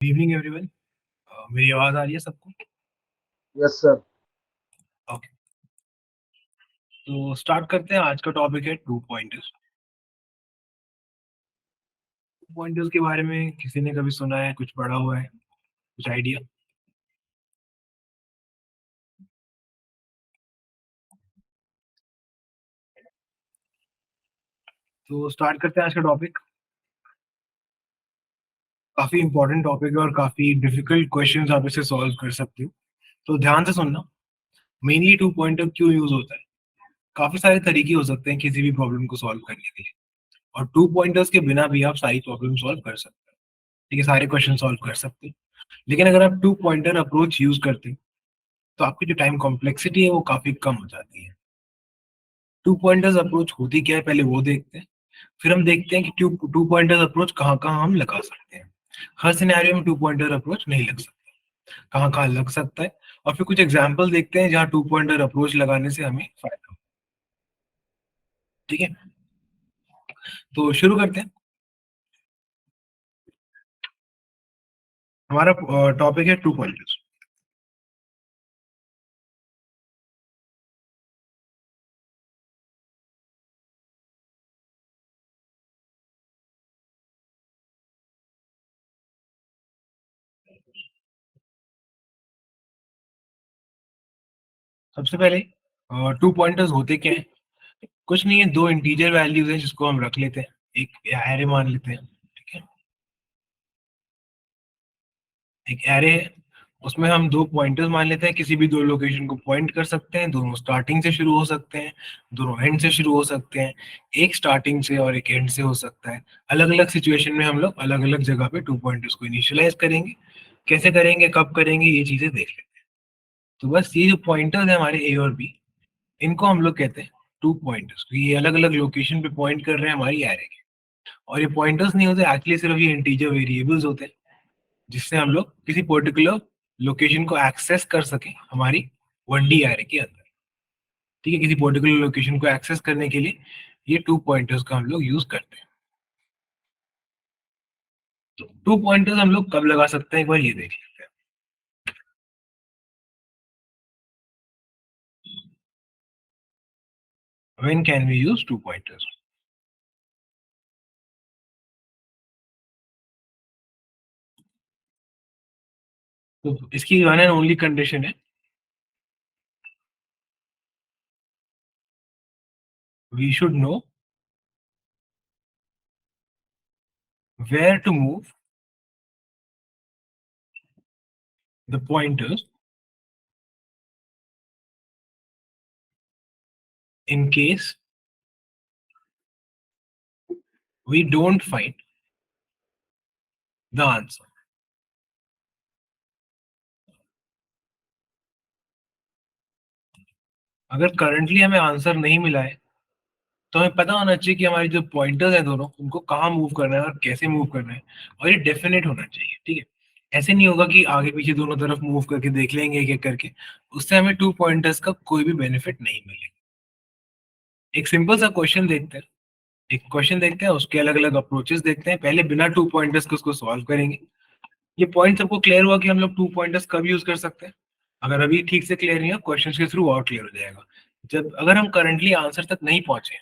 Good evening everyone. मेरी आवाज आ रही है सबको? Yes sir. ओके, तो स्टार्ट करते हैं। आज का टॉपिक है टू पॉइंटर्स। टू पॉइंटर्स के बारे में किसी ने कभी सुना है? कुछ पढ़ा हुआ है? कुछ आइडिया? तो स्टार्ट करते हैं आज का टॉपिक। काफी इंपॉर्टेंट टॉपिक है और काफी डिफिकल्ट क्वेश्चंस आप इसे सॉल्व कर सकते हो। तो ध्यान से सुनना। मेनली टू पॉइंटर क्यों यूज होता है? काफी सारे तरीके हो सकते हैं किसी भी प्रॉब्लम को सॉल्व करने के लिए, और टू पॉइंटर्स के बिना भी आप सारी प्रॉब्लम सॉल्व कर सकते हो। ठीक है, सारे क्वेश्चन सॉल्व कर सकते हो। लेकिन अगर आप टू पॉइंटर अप्रोच यूज करते हो तो आपकी जो टाइम कॉम्प्लेक्सिटी है वो काफी कम हो जाती है। टू पॉइंटर्स अप्रोच होती क्या है पहले वो देखते हैं। फिर हम देखते हैं कि टू टू पॉइंटर्स अप्रोच कहाँ कहाँ हम लगा सकते हैं। हर सिनेरियो में टू पॉइंटर अप्रोच नहीं लग सकता, कहाँ कहाँ लग सकता है। और फिर कुछ एग्जाम्पल देखते हैं जहाँ टू पॉइंटर अप्रोच लगाने से हमें फायदा हो। ठीक है, तो शुरू करते हैं। हमारा टॉपिक है टू पॉइंटर्स। सबसे पहले टू पॉइंटर्स होते क्या है? कुछ नहीं है, दो इंटीजर वैल्यूज है जिसको हम रख लेते हैं, एक एरे मान लेते हैं। ठीक है, एक एरे है, उसमें हम दो पॉइंटर्स मान लेते हैं, किसी भी दो लोकेशन को पॉइंट कर सकते हैं। दोनों स्टार्टिंग से शुरू हो सकते हैं, दोनों एंड से शुरू हो सकते हैं। एक स्टार्टिंग से और एक एंड से हो सकता है। अलग अलग सिचुएशन में हम लोग अलग अलग जगह पे टू पॉइंटर्स को इनिशियलाइज करेंगे। कैसे करेंगे, कब करेंगे, ये चीजें देख लेते हैं। तो बस ये जो पॉइंटर्स है हमारे ए और बी, इनको हम लोग कहते हैं टू पॉइंटर्स। ये अलग अलग लोकेशन पे पॉइंट कर रहे हैं हमारी एरे के। और ये पॉइंटर्स नहीं होते एक्चुअली, सिर्फ ये इंटीजर वेरिएबल्स होते हैं जिससे हम लोग किसी पर्टिकुलर लोकेशन को एक्सेस कर सकें हमारी 1D एरे के अंदर। ठीक है, किसी पर्टिकुलर लोकेशन को एक्सेस करने के लिए ये टू पॉइंटर्स का हम लोग यूज करते हैं। तो टू पॉइंटर्स हम लोग कब लगा सकते हैं, एक बार ये देख लेते हैं। When can we use two pointers? तो इसकी वन एंड ओनली कंडीशन है, we should know where to move the pointers in case we don't find the answer। अगर करंटली हमें आंसर नहीं मिला है तो हमें पता होना चाहिए कि हमारी जो पॉइंटर्स हैं दोनों, उनको कहाँ मूव करना है और कैसे मूव करना है। और ये डेफिनेट होना चाहिए। ठीक है, ऐसे नहीं होगा कि आगे पीछे दोनों तरफ मूव करके देख लेंगे एक एक करके, उससे हमें टू पॉइंटर्स का कोई भी बेनिफिट नहीं मिलेगा। एक सिंपल सा क्वेश्चन देखते हैं। एक क्वेश्चन देखते हैं, उसके अलग अलग अप्रोचेस देखते हैं। पहले बिना टू पॉइंटर्स के उसको सॉल्व करेंगे। ये पॉइंट सबको क्लियर हुआ कि हम लोग टू पॉइंटर्स कब यूज कर सकते हैं? अगर अभी ठीक से क्लियर नहीं है, क्वेश्चन के थ्रू और क्लियर हो जाएगा। जब अगर हम करंटली आंसर तक नहीं पहुंचे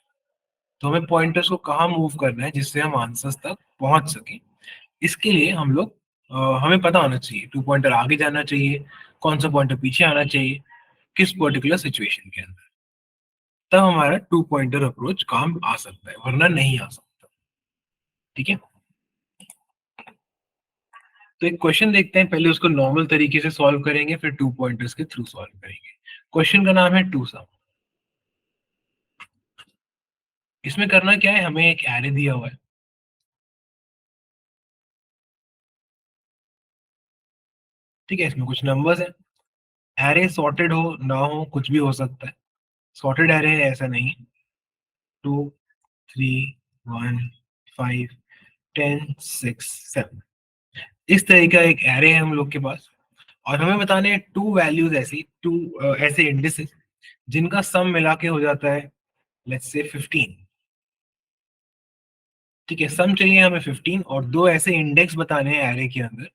तो हमें पॉइंटर्स को कहाँ मूव करना है जिससे हम आंसर्स तक पहुंच सके। इसके लिए हम लोग हमें पता होना चाहिए टू पॉइंटर आगे जाना चाहिए, कौन सा पॉइंटर पीछे आना चाहिए, किस पर्टिकुलर सिचुएशन के अंदर। तब हमारा टू पॉइंटर अप्रोच काम आ सकता है, वरना नहीं आ सकता। ठीक है, तो एक क्वेश्चन देखते हैं, पहले उसको नॉर्मल तरीके से सॉल्व करेंगे, फिर टू पॉइंटर्स के थ्रू सॉल्व करेंगे। क्वेश्चन का नाम है टू सम। इसमें करना क्या है, हमें एक एरे दिया हुआ है। ठीक है, इसमें कुछ नंबर्स है। एरे सॉर्टेड हो ना हो कुछ भी हो सकता है। सॉर्टेड एरे है ऐसा नहीं है। 2, 3, 1, 5, 10, 6, 7, इस तरह का एक एरे है हम लोग के पास। और हमें बताने हैं टू वैल्यूज, ऐसी टू ऐसे इंडिसेस जिनका सम मिला के हो जाता है लेट्स से 15। ठीक है, सम चाहिए हमें 15, और दो ऐसे इंडेक्स बताने हैं एरे के अंदर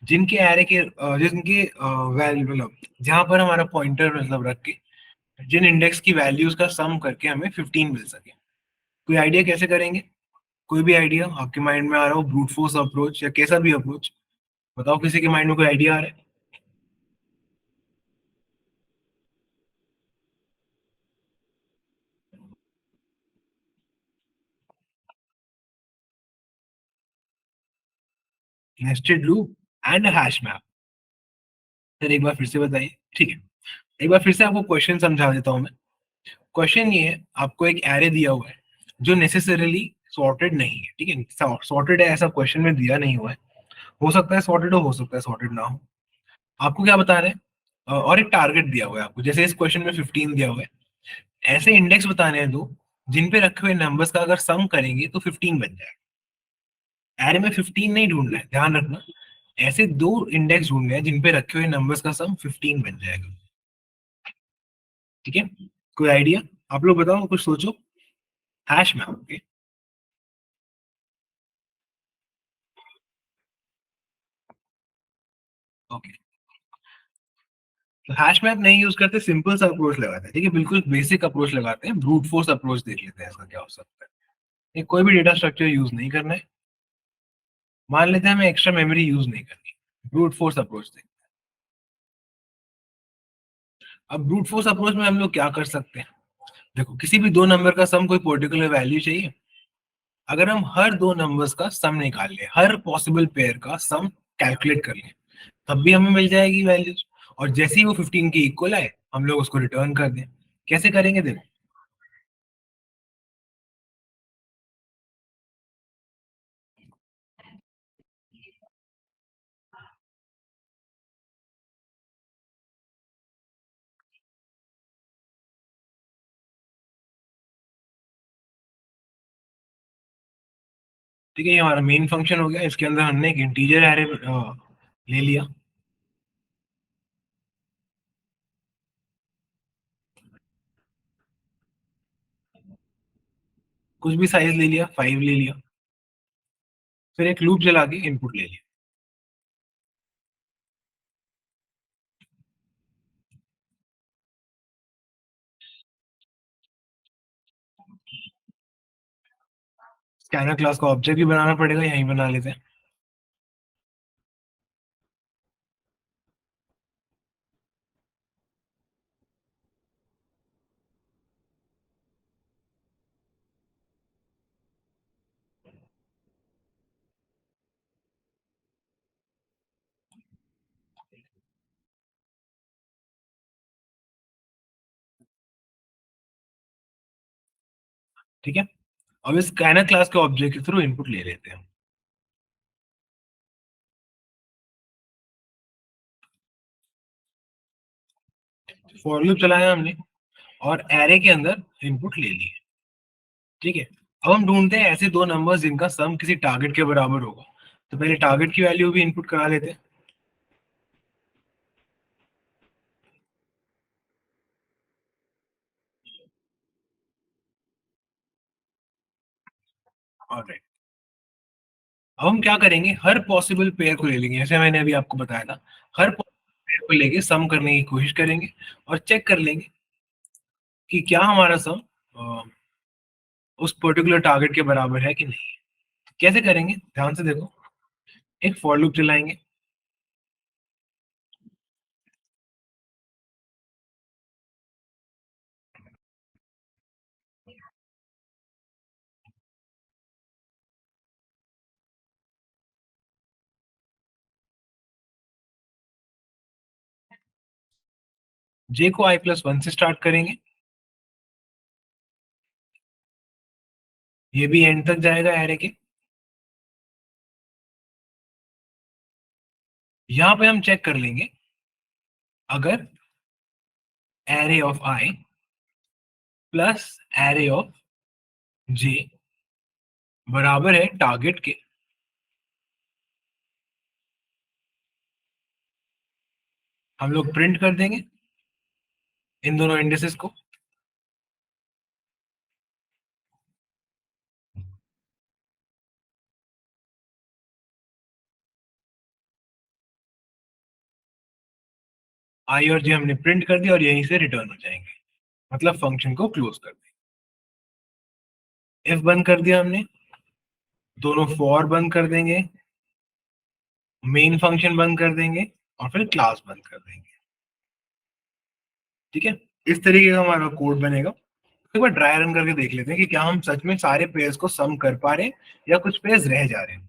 जिनके एरे के जिनके वैल्यू मतलब जहां पर हमारा पॉइंटर मतलब रख के जिन इंडेक्स की वैल्यूज का सम करके हमें 15 मिल सके। कोई आइडिया कैसे करेंगे? कोई भी आइडिया आपके माइंड में आ रहा हो, ब्रूट फोर्स अप्रोच या कैसा भी अप्रोच, बताओ किसी के माइंड में कोई आइडिया आ रहा है? Nested loop and hash map. Sir एक बार फिर से बताइए। ठीक है, एक बार फिर से आपको क्वेश्चन समझा देता हूँ मैं। क्वेश्चन ये है, आपको एक एरे दिया हुआ है जो नेसेसरीली सॉर्टेड नहीं है। ठीक है, सॉर्टेड है ऐसा क्वेश्चन में दिया नहीं हुआ है। हो सकता है सॉर्टेड हो सकता है सॉर्टेड ना हो। आपको क्या बता रहे हैं? और एक टारगेट दिया हुआ है आपको, जैसे इस क्वेश्चन में 15 दिया हुआ है। ऐसे इंडेक्स बताने हैं दो जिन पे रखे हुए नंबर्स का अगर सम करेंगे तो 15 बन जाएगा। एरे में 15 नहीं ढूंढना है, ध्यान रखना। ऐसे दो इंडेक्स ढूंढने हैं जिन पे रखे हुए नंबर्स का सम 15 बन जाएगा। ठीक है, कोई आइडिया? आप लोग बताओ, कुछ सोचो। हैश में ओके। ओके, तो हैश मैप नहीं यूज करते, सिंपल सा अप्रोच लगाते हैं। ठीक है, बिल्कुल बेसिक अप्रोच लगाते हैं, ब्रूट फोर्स अप्रोच देख लेते हैं इसका क्या हो सकता है। ये कोई भी डेटा स्ट्रक्चर यूज नहीं करना है। मान लेते हैं हमें एक्स्ट्रा मेमोरी यूज नहीं करनी, ब्रूट फोर्स अप्रोच देखते हैं। अब ब्रूट फोर्स अप्रोच में हम लोग क्या कर सकते हैं? देखो, किसी भी दो नंबर का सम कोई पर्टिकुलर वैल्यू चाहिए। अगर हम हर दो नंबर्स का सम निकाल लें, हर पॉसिबल पेयर का सम कैलकुलेट कर लें, तब भी हमें मिल जाएगी वैल्यूज। और जैसे ही वो 15 के इक्वल आए, हम लोग उसको रिटर्न कर दें। कैसे करेंगे देखो। ठीक है, ये हमारा मेन फंक्शन हो गया। इसके अंदर हमने एक इंटीजर एरे ले लिया। कुछ भी साइज ले लिया, 5 ले लिया। फिर एक लूप चला के इनपुट ले लिया। स्कैनर क्लास का ऑब्जेक्ट भी बनाना पड़ेगा, यहीं बना लेते हैं। ठीक है, अब इस स्कैनर क्लास के ऑब्जेक्ट के थ्रू इनपुट ले लेते हैं। फॉर लूप चलाया हमने और एरे के अंदर इनपुट ले लिए। ठीक है, अब हम ढूंढते हैं ऐसे दो नंबर्स जिनका सम किसी टारगेट के बराबर होगा। तो पहले टारगेट की वैल्यू भी इनपुट करा लेते हैं। ऑलराइट, अब हम क्या करेंगे, हर पॉसिबल पेयर को ले लेंगे, जैसे मैंने अभी आपको बताया था। हर पेयर को लेके सम करने की कोशिश करेंगे और चेक कर लेंगे कि क्या हमारा सम उस पर्टिकुलर टारगेट के बराबर है कि नहीं। कैसे करेंगे, ध्यान से देखो। एक फॉर लूप चलाएंगे। जे को i+1 से स्टार्ट करेंगे। ये भी एंड तक जाएगा एरे के। यहाँ पे हम चेक कर लेंगे, अगर array of I plus array of J बराबर है टारगेट के, हम लोग प्रिंट कर देंगे इन दोनों इंडिसेस को। आई और जे हमने प्रिंट कर दिया और यहीं से रिटर्न हो जाएंगे, मतलब फंक्शन को क्लोज कर देंगे। इफ बंद कर दिया हमने, दोनों फॉर बंद कर देंगे, मेन फंक्शन बंद कर देंगे और फिर क्लास बंद कर देंगे। ठीक है, इस तरीके का हमारा कोड बनेगा। एक बार ड्राई रन करके देख लेते हैं कि क्या हम सच में सारे पेयर्स को सम कर पा रहे हैं या कुछ पेयर्स रह जा रहे हैं।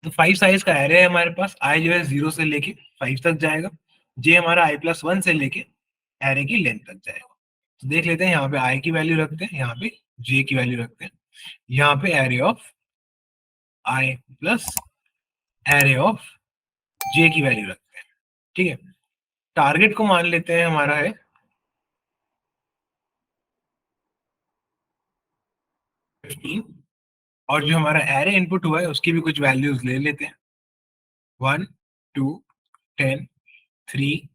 तो 5 साइज का एरे है हमारे पास, आई जो है 0 से लेके 5 तक जाएगा, जे हमारा i+1 से लेके एरे की लेंथ तक जाएगा। तो देख लेते हैं, यहाँ पे आई की वैल्यू रखते हैं, यहाँ पे जे की वैल्यू रखते हैं, यहाँ पे array of I plus array of J की वैल्यू रखते हैं। ठीक है, टारगेट को मान लेते हैं हमारा है 15, और जो हमारा एरे इनपुट हुआ है उसकी भी कुछ वैल्यूज ले लेते हैं, 1 2 10 3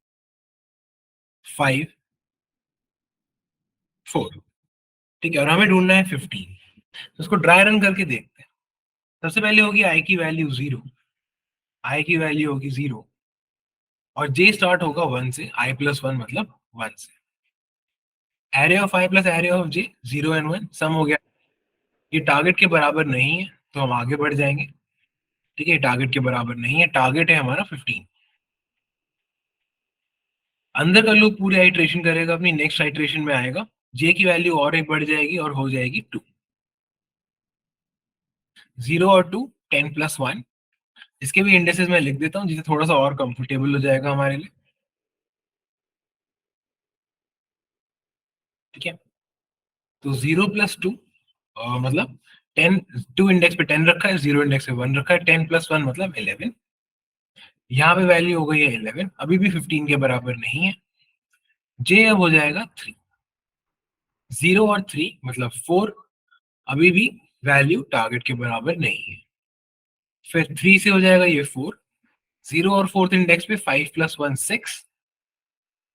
5 4। ठीक है, और हमें ढूंढना है 15। तो उसको ड्राई रन करके देखते हैं। सबसे पहले होगी आई की वैल्यू 0, आई की वैल्यू होगी 0, और जे स्टार्ट होगा 1 से, i+1 मतलब 1 से। Array of I plus array of J 0 and 1 सम हो गया। ये टारगेट के बराबर नहीं है तो हम आगे बढ़ जाएंगे। ठीक है, टारगेट के बराबर नहीं है, टारगेट है हमारा 15। अंदर का लूप पूरी आइट्रेशन करेगा, अपनी नेक्स्ट आइट्रेशन में आएगा, जे की वैल्यू और एक बढ़ जाएगी और हो जाएगी 2। 0 और 2 10+1। इसके भी इंडेक्सेस मैं लिख देता हूँ जिससे थोड़ा सा और कंफर्टेबल हो जाएगा हमारे लिए। ठीक है, तो 0+2 मतलब 10, 2 इंडेक्स पे 10 रखा है, 0 इंडेक्स पे 1 रखा है, 10+1 मतलब 11। यहाँ पे वैल्यू हो गई है 11, अभी भी 15 के बराबर नहीं है। जे अब हो जाएगा 3, 0 और 3 मतलब 4, अभी भी वैल्यू टारगेट के बराबर नहीं है। फिर 3 से हो जाएगा ये 4, 0 और 4th इंडेक्स पे 5+1 6,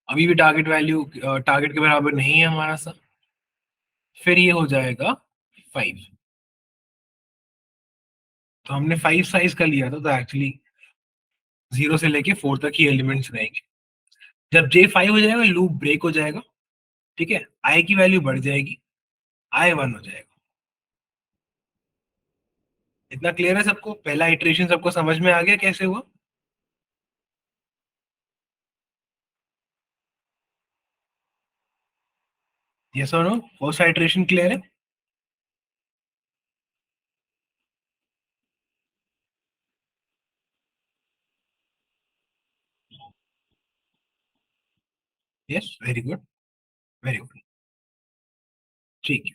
अभी भी टारगेट वैल्यू टारगेट के बराबर नहीं है हमारा सा। फिर ये हो जाएगा 5। तो हमने 5 साइज का लिया था, तो एक्चुअली 0 से लेके 4 तक ही एलिमेंट्स रहेंगे। जब जे 5 हो जाएगा लूप ब्रेक हो जाएगा। ठीक है, आई की वैल्यू बढ़ जाएगी, आई 1 हो जाएगा। इतना क्लियर है सबको? पहला इटरेशन सबको समझ में आ गया कैसे हुआ? यस और नो? फर्स्ट इटरेशन क्लियर है? Yes, very good, very good. ठीक है,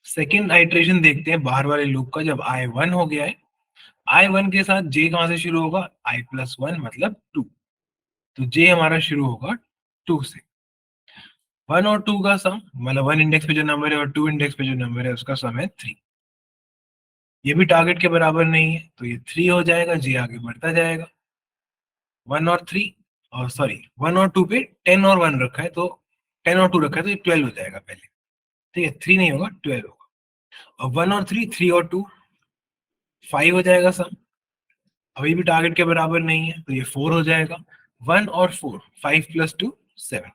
सेकेंड आइट्रेशन देखते हैं बाहर वाले लूप का। जब आई 1 हो गया है, आई 1 के साथ जे कहां से शुरू होगा? i+1 मतलब 2। तो जे हमारा शुरू होगा 2 से। 1 और 2 का सम मतलब 1 इंडेक्स पे जो नंबर है और 2 इंडेक्स पे जो नंबर है उसका सम है 3। ये भी टारगेट के बराबर नहीं है तो ये 3 हो जाएगा, जे आगे बढ़ता जाएगा। 1 और 3, और सॉरी 1 और 2 पे 10 और 1 रखा है, तो 10 और 2 रखा है तो ये 12 हो जाएगा पहले। ठीक है, 3 नहीं होगा, 12 होगा। और 1 और 3, 3 और 2 5 हो जाएगा सम, अभी भी टारगेट के बराबर नहीं है तो ये 4 हो जाएगा। 1 और 4, 5+2 7,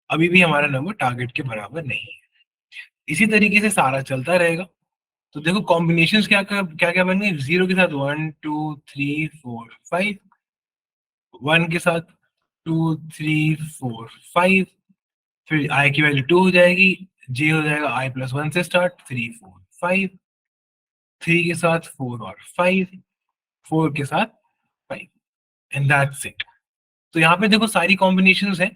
अभी भी हमारा नंबर टारगेट के बराबर नहीं है। इसी तरीके से सारा चलता रहेगा। तो देखो कॉम्बिनेशंस क्या क्या क्या बन गए? 0 के साथ 1 2 3 4 5, 1 के साथ 2 3 4 5, फिर आई की वैल्यू 2 हो जाएगी, जे हो जाएगा i+1 से स्टार्ट 3 4 5, 3 के साथ 4 और 5, 4 के साथ 5, एंड दैट्स इट। तो यहाँ पे देखो सारी कॉम्बिनेशंस हैं,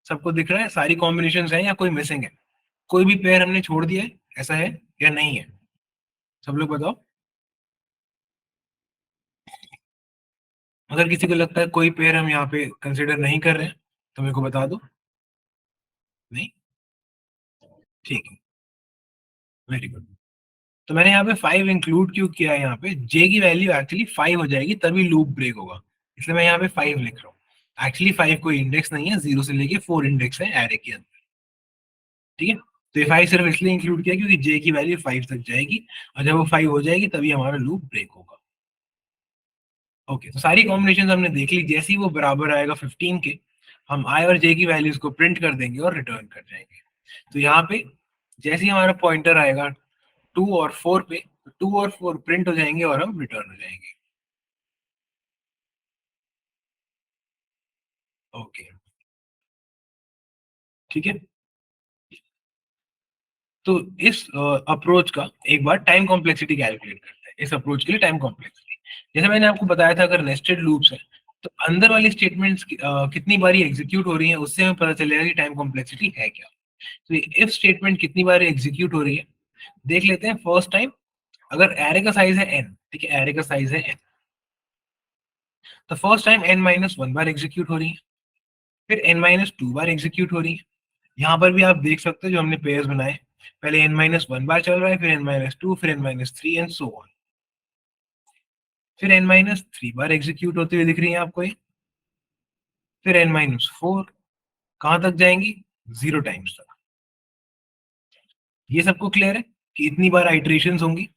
सबको दिख रहा है सारी कॉम्बिनेशंस हैं या कोई मिसिंग है? कोई भी पेयर हमने छोड़ दिया है, ऐसा है या नहीं है? सब लोग बताओ। अगर किसी को लगता है कोई पेयर हम यहाँ पे कंसिडर नहीं कर रहे हैं तो मेरे को बता दो। नहीं? ठीक है, वेरी गुड। तो मैंने यहाँ पे 5 इंक्लूड क्यों किया है? यहाँ पे जे की वैल्यू एक्चुअली 5 हो जाएगी तभी लूप ब्रेक होगा, इसलिए मैं यहाँ पे 5 लिख रहा हूँ। एक्चुअली 5 कोई इंडेक्स नहीं है, 0 से लेके 4 इंडेक्स है एरे के अंदर। ठीक है, तो ये 5 सिर्फ इसलिए इंक्लूड किया क्योंकि j की वैल्यू 5 तक जाएगी और जब वो 5 हो जाएगी तभी हमारा लूप ब्रेक होगा। ओके, तो सारी कॉम्बिनेशन हमने देख ली। जैसे ही वो बराबर आएगा 15 के, हम i और j की वैल्यूज को प्रिंट कर देंगे और रिटर्न कर जाएंगे। तो यहाँ पे जैसे ही हमारा पॉइंटर आएगा 2 और 4 पे, 2 और 4 प्रिंट हो जाएंगे और हम रिटर्न हो जाएंगे। ओके, ठीक है। तो इस अप्रोच का एक बार टाइम कॉम्प्लेक्सिटी कैलकुलेट करते हैं। इस अप्रोच के लिए टाइम कॉम्प्लेक्सिटी, जैसे मैंने आपको बताया था, अगर नेस्टेड लूप्स है तो अंदर वाली स्टेटमेंट्स कितनी बारी एग्जीक्यूट हो रही है, उससे हमें पता चलेगा कि टाइम कॉम्प्लेक्सिटी है क्या। तो ये इफ स्टेटमेंट कितनी बार एग्जीक्यूट हो रही है देख लेते हैं। फर्स्ट टाइम, अगर एरे का साइज है n, ठीक है, एरे का साइज है n, तो फर्स्ट टाइम n-1 बार एग्जीक्यूट हो रही है, फिर n-2 बार एग्जीक्यूट हो रही है। यहाँ पर भी आप देख सकते हो जो हमने पेयर्स बनाए, पहले n-1 बार चल रहा है, फिर n-2, फिर n-3 एंड सो ऑन। फिर n-3 बार एग्जीक्यूट होते हुए दिख रही है आपको ये, फिर n-4 कहां तक जाएंगी, 0 टाइम्स तक। ये सबको क्लियर है कि इतनी बार आइट्रेशंस होंगी?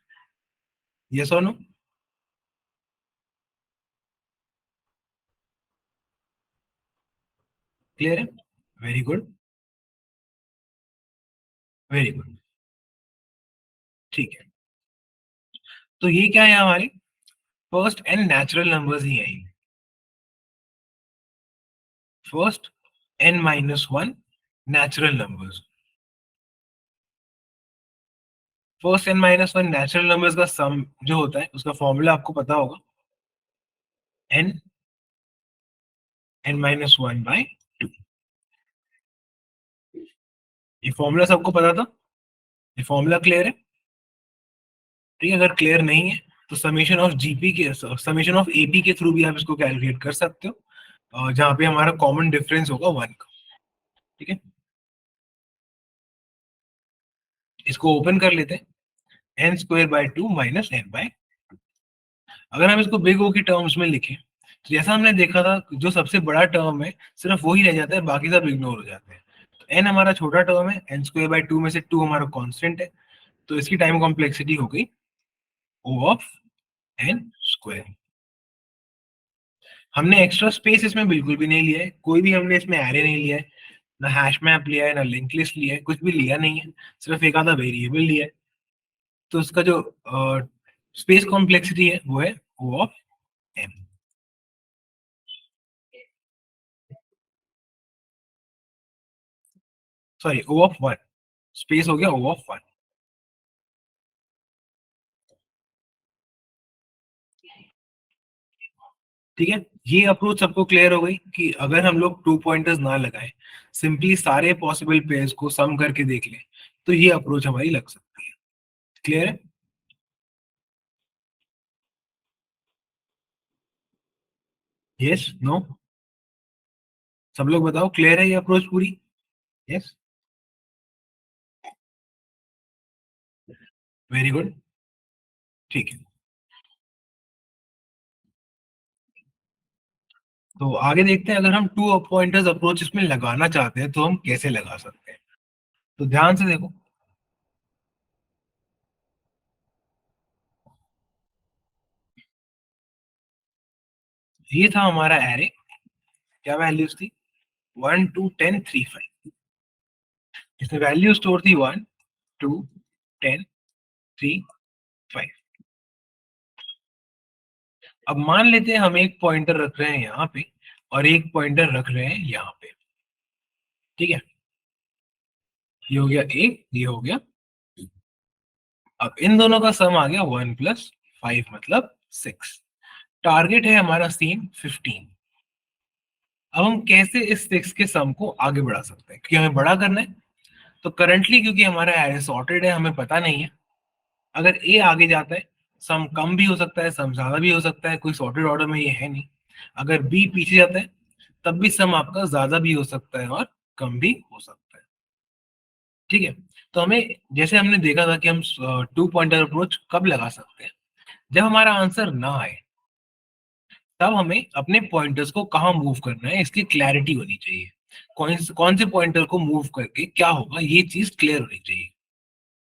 यस और नो? क्लियर है? वेरी गुड, वेरी गुड, ठीक है। तो ये क्या है हमारे फर्स्ट एन नेचुरल नंबर्स ही है। First n-1 natural numbers. First n-1 natural numbers का सम जो होता है उसका फॉर्मूला आपको पता होगा, n-1 बाय 2। ये फॉर्मूला सबको पता था? ये फॉर्मूला क्लियर है? ठीक है, अगर क्लियर नहीं है तो समेशन ऑफ जीपी के, समेशन ऑफ एपी के थ्रू भी आप इसको कैलकुलेट कर सकते हो, जहां पे हमारा कॉमन डिफरेंस होगा 1 का। ठीक है, इसको ओपन कर लेते हैं, N square by 2 minus N by. अगर हम इसको बिग ओ की टर्म्स में लिखें तो जैसा हमने देखा था, जो सबसे बड़ा टर्म है सिर्फ वही रह जाता है, बाकी सब इग्नोर हो जाते हैं। तो एन हमारा छोटा टर्म है, एन स्क्वायर बाय 2 में से 2 हमारा कांस्टेंट है, तो इसकी टाइम कॉम्प्लेक्सिटी हो गई ओ ऑफ एन स्क्वायर। हमने एक्स्ट्रा स्पेस इसमें बिल्कुल भी नहीं लिया है, कोई भी हमने इसमें एरे नहीं लिया है, ना हैश मैप लिया है, ना लिंक लिस्ट लिया है, कुछ भी लिया नहीं है, सिर्फ एक आधा वेरिएबल लिया है। तो उसका जो स्पेस कॉम्प्लेक्सिटी है वो है O of N, sorry O of 1, space हो गया ओ ऑफ 1। ठीक है, ये अप्रोच सबको क्लियर हो गई कि अगर हम लोग 2 पॉइंटर्स ना लगाए, सिंपली सारे पॉसिबल पेयर्स को सम करके देख लें, तो ये अप्रोच हमारी लग सकती है। क्लियर है? Yes, no? सब लोग बताओ, क्लियर है ये अप्रोच पूरी? यस, वेरी गुड, ठीक है। तो आगे देखते हैं, अगर हम 2 पॉइंटर्स अप्रोच इसमें लगाना चाहते हैं तो हम कैसे लगा सकते हैं। तो ध्यान से देखो, ये था हमारा एरे, क्या वैल्यूज थी, 1 2 10 3 5। इसमें वैल्यू स्टोर थी 1 2 10 3 5। अब मान लेते हैं हम एक पॉइंटर रख रहे हैं यहाँ पे और एक पॉइंटर रख रहे हैं यहाँ पे। ठीक है, ये हो गया एक, ये हो गया। अब इन दोनों का सम आ गया 1 प्लस 5 मतलब 6। टारगेट है हमारा सेम 15। अब हम कैसे इस 6 के सम को आगे बढ़ा सकते हैं, क्योंकि हमें बड़ा करना है। तो करंटली क्योंकि हमारा एरे सॉर्टेड है, हमें पता नहीं है, अगर ए आगे जाता है सम कम भी हो सकता है, सम ज्यादा भी हो सकता है, कोई सॉर्टेड ऑर्डर में ये है नहीं। अगर बी पीछे जाता है तब भी सम आपका ज्यादा भी हो सकता है और कम भी हो सकता है। ठीक है, तो हमें, जैसे हमने देखा था कि हम 2 पॉइंटर अप्रोच कब लगा सकते हैं, जब हमारा आंसर ना आए, तब हमें अपने पॉइंटर्स को कहाँ मूव करना है इसकी क्लैरिटी होनी चाहिए। कौन से पॉइंटर को मूव करके क्या होगा, ये चीज क्लियर होनी चाहिए।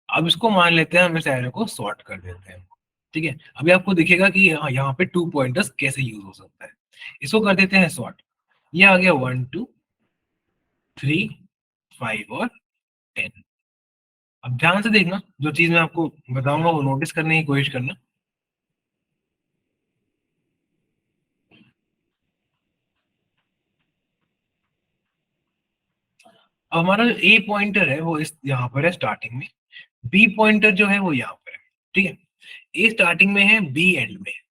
अब इसको मान लेते हैं, हम इस एरो को सॉर्ट कर देते हैं। ठीक है, अभी आपको दिखेगा कि यहाँ पे 2 पॉइंटर्स कैसे यूज हो सकता है। इसको कर देते हैं सॉर्ट। ये आ गया 1 2 3 5 और 10। अब ध्यान से देखना, जो चीज मैं आपको बताऊंगा वो नोटिस करने की कोशिश करना। अब हमारा जो ए पॉइंटर है वो इस यहाँ पर है स्टार्टिंग में, बी पॉइंटर जो है वो यहाँ पर है। ठीक है, ए स्टार्टिंग में है, बी एंड में है।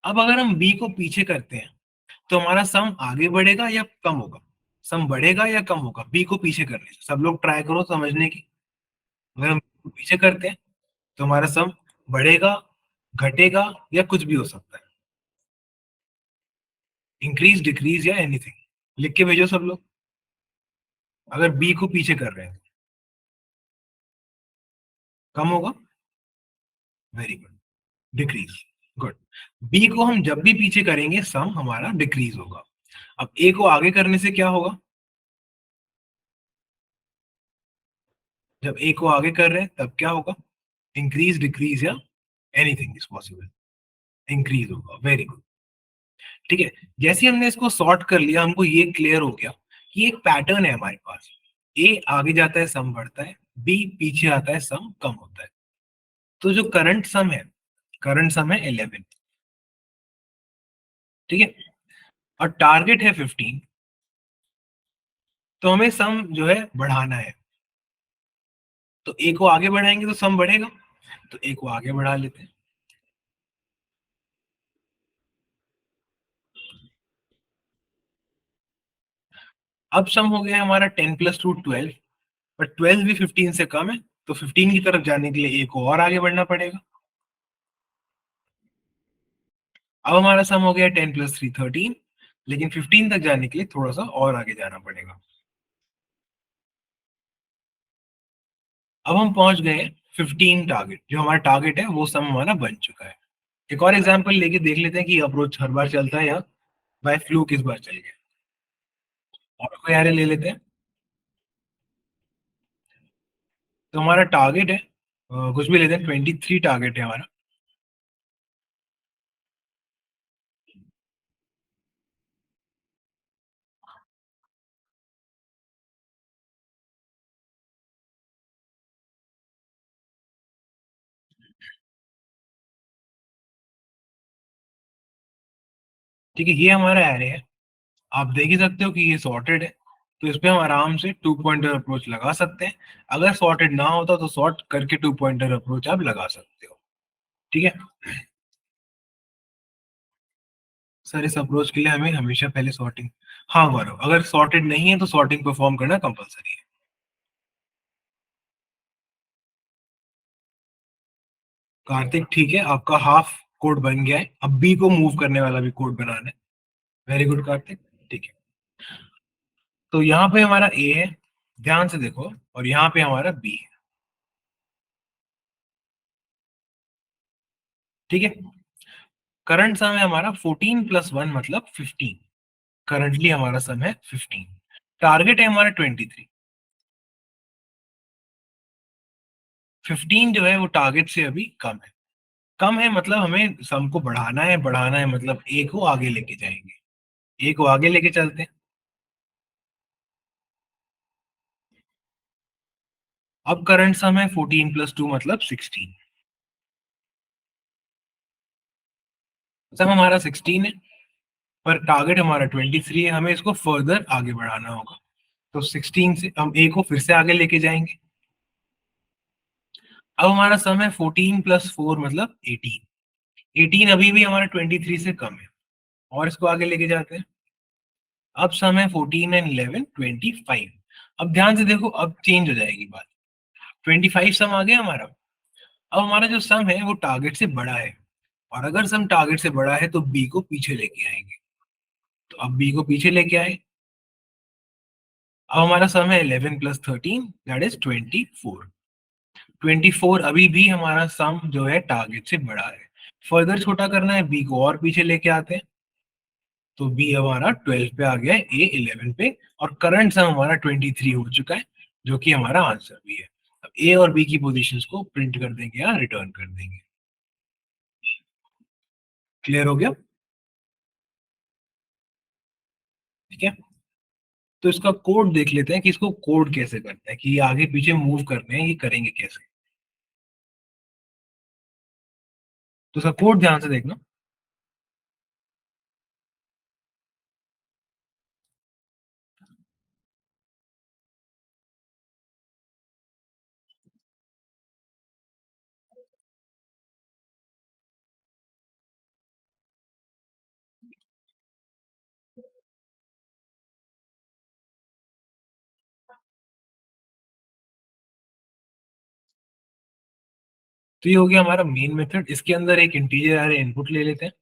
अब अगर हम बी को पीछे करते हैं तो हमारा सम आगे बढ़ेगा या कम होगा? सम बढ़ेगा या कम होगा बी को पीछे करने से? सब लोग ट्राई करो समझने की। अगर हम B को पीछे करते हैं तो हमारा सम बढ़ेगा, घटेगा या कुछ भी हो सकता है, इंक्रीज डिक्रीज या एनीथिंग। लिख के भेजो सब लोग, अगर बी को पीछे कर रहे हैं तो। कम होगा, very good. Decrease, good. B को हम जब भी पीछे करेंगे सम हमारा डिक्रीज होगा। अब ए को आगे करने से क्या होगा? जब ए को आगे कर रहे हैं तब क्या होगा? इंक्रीज डिक्रीज या एनीथिंग इज पॉसिबल, इंक्रीज होगा, वेरी गुड। ठीक है, जैसे हमने इसको सॉर्ट कर लिया, हमको ये क्लियर हो गया कि एक पैटर्न है हमारे पास। ए आगे जाता है सम बढ़ता है, बी पीछे आता है सम कम होता है। तो जो करंट सम है, करंट सम है 11। ठीक है, और टारगेट है 15। तो हमें सम जो है बढ़ाना है, तो ए को आगे बढ़ाएंगे तो सम बढ़ेगा, तो ए को आगे बढ़ा लेते हैं। अब सम हो गया हमारा 10 प्लस 2 12, पर 12 भी 15 से कम है, तो 15 की तरफ जाने के लिए ए को और आगे बढ़ना पड़ेगा। अब हमारा सम हो गया 10 प्लस 3 13, लेकिन 15 तक जाने के लिए थोड़ा सा और आगे जाना पड़ेगा। अब हम पहुंच गए 15 टारगेट, जो हमारा टारगेट है वो सम हमारा बन चुका है। एक और एग्जांपल लेके देख लेते हैं कि अप्रोच हर बार चलता है या बाय फ्लूक इस बार चल गया। और कोई एरे ले लेते हैं। तो हमारा टारगेट है कुछ भी लेते हैं, 23 टारगेट है हमारा। ठीक है, ये हमारा एरे है। आप देख ही सकते हो कि ये सॉर्टेड है, तो इस पे हम आराम से 2 पॉइंटर अप्रोच लगा सकते हैं। अगर सॉर्टेड ना होता तो सॉर्ट करके 2 पॉइंटर अप्रोच आप लगा सकते हो। ठीक है, सर इस अप्रोच के लिए हमें हमेशा पहले सॉर्टिंग, हाँ गौरव, अगर सॉर्टेड नहीं है तो सॉर्टिंग परफॉर्म करना कंपलसरी है। कार्तिक ठीक है, आपका हाफ कोड बन गया है, अब बी को मूव करने वाला भी कोड बनाना है। Very good Kartik. ठीक है, तो यहाँ पे हमारा ए है, ध्यान से देखो, और यहाँ पे हमारा बी है। ठीक है, करंट सम है हमारा 14 प्लस 1 मतलब 15। करंटली हमारा सम है 15। टारगेट है हमारा 23। 15 जो है वो टारगेट से अभी कम है। कम है मतलब हमें सम को बढ़ाना है, बढ़ाना है मतलब ए को आगे लेके जाएंगे, ए को आगे लेके चलते हैं। अब करंट सम है 14 प्लस 2 मतलब 16। सम हमारा 16 है, पर टारगेट हमारा 23 है, हमें इसको फर्दर आगे बढ़ाना होगा। तो 16 से हम ए को फिर से आगे लेके जाएंगे। अब हमारा सम है 14 प्लस 4 मतलब 18। 18 अभी भी हमारा 23 से कम है, और इसको आगे लेके जाते हैं। अब सम है 14 एंड 11 25। अब ध्यान से देखो, अब चेंज हो जाएगी बात। 25 सम आ गया हमारा। अब हमारा जो सम है वो टारगेट से बड़ा है, और अगर सम टारगेट से बड़ा है तो बी को पीछे लेके आएंगे। तो अब बी को पीछे लेके आए। अब हमारा सम है 11 प्लस 13 दैट इज 24। 24 अभी भी हमारा सम जो है टारगेट से बड़ा है। फर्दर छोटा करना है, बी को और पीछे लेके आते हैं। तो बी हमारा 12 पे आ गया है, ए 11 पे, और करंट सम हमारा 23 हो चुका है, जो कि हमारा आंसर भी है। अब ए और बी की पोजीशंस को प्रिंट कर देंगे या रिटर्न कर देंगे। क्लियर हो गया? ठीक है, तो इसका कोड देख लेते हैं कि इसको कोड कैसे करते हैं, कि ये आगे पीछे मूव करने हैं, ये करेंगे कैसे। तो इसका कोड ध्यान से देखना। तो ये हो गया हमारा मेन मेथड। इसके अंदर एक इंटीजर अरे इनपुट ले लेते हैं।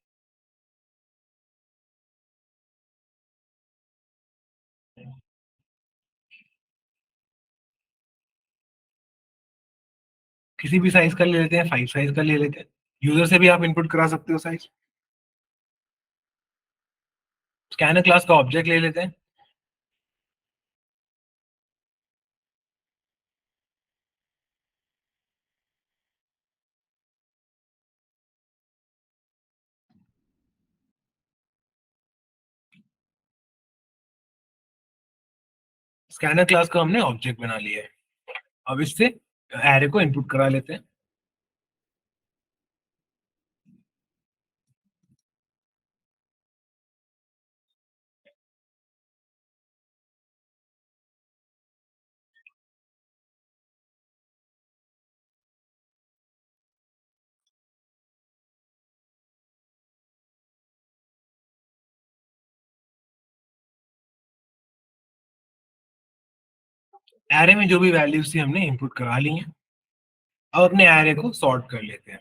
किसी भी साइज का ले लेते हैं, 5 साइज का ले लेते हैं। यूजर से भी आप इनपुट करा सकते हो साइज। स्कैनर क्लास का ऑब्जेक्ट ले लेते हैं। स्कैनर क्लास का हमने ऑब्जेक्ट बना लिया है। अब इससे एरे को इनपुट करा लेते हैं। एरे में जो भी वैल्यूज थी हमने इनपुट करा ली हैं। अब अपने एरे को सॉर्ट कर लेते हैं।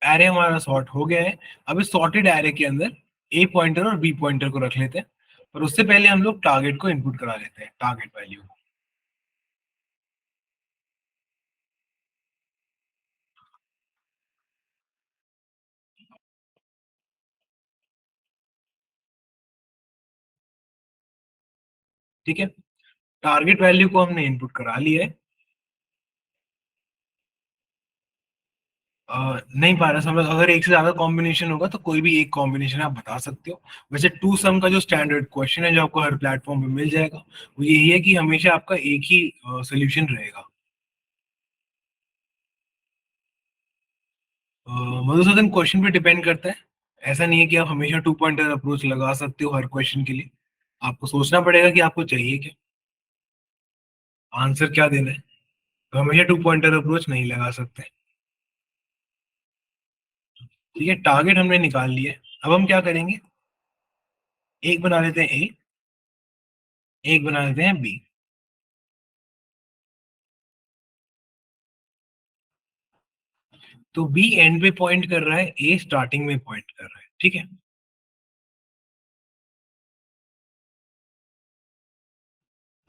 एरे हमारा सॉर्ट हो गया है। अब इस सॉर्टेड एरे के अंदर ए पॉइंटर और बी पॉइंटर को रख लेते हैं, पर उससे पहले हम लोग टारगेट को इनपुट करा लेते हैं, टारगेट वैल्यू। ठीक है, टारगेट वैल्यू को हमने इनपुट करा लिया है। नहीं पा रहा समझ, अगर एक से ज्यादा कॉम्बिनेशन होगा तो कोई भी एक कॉम्बिनेशन आप बता सकते हो। वैसे टू सम का जो स्टैंडर्ड क्वेश्चन है जो आपको हर प्लेटफॉर्म पे मिल जाएगा, वो यही है कि हमेशा आपका एक ही सोल्यूशन रहेगा। मधुसूदन, क्वेश्चन पे डिपेंड करता है। ऐसा नहीं है कि आप हमेशा टू पॉइंटर अप्रोच लगा सकते हो हर क्वेश्चन के लिए। आपको सोचना पड़ेगा कि आपको चाहिए क्या, आंसर क्या देना है। तो हमेशा टू पॉइंटर अप्रोच नहीं लगा सकते। ठीक है, टारगेट हमने निकाल लिया है। अब हम क्या करेंगे, एक बना लेते हैं ए, एक बना लेते हैं बी। तो बी एंड पे पॉइंट कर रहा है, ए स्टार्टिंग में पॉइंट कर रहा है। ठीक है,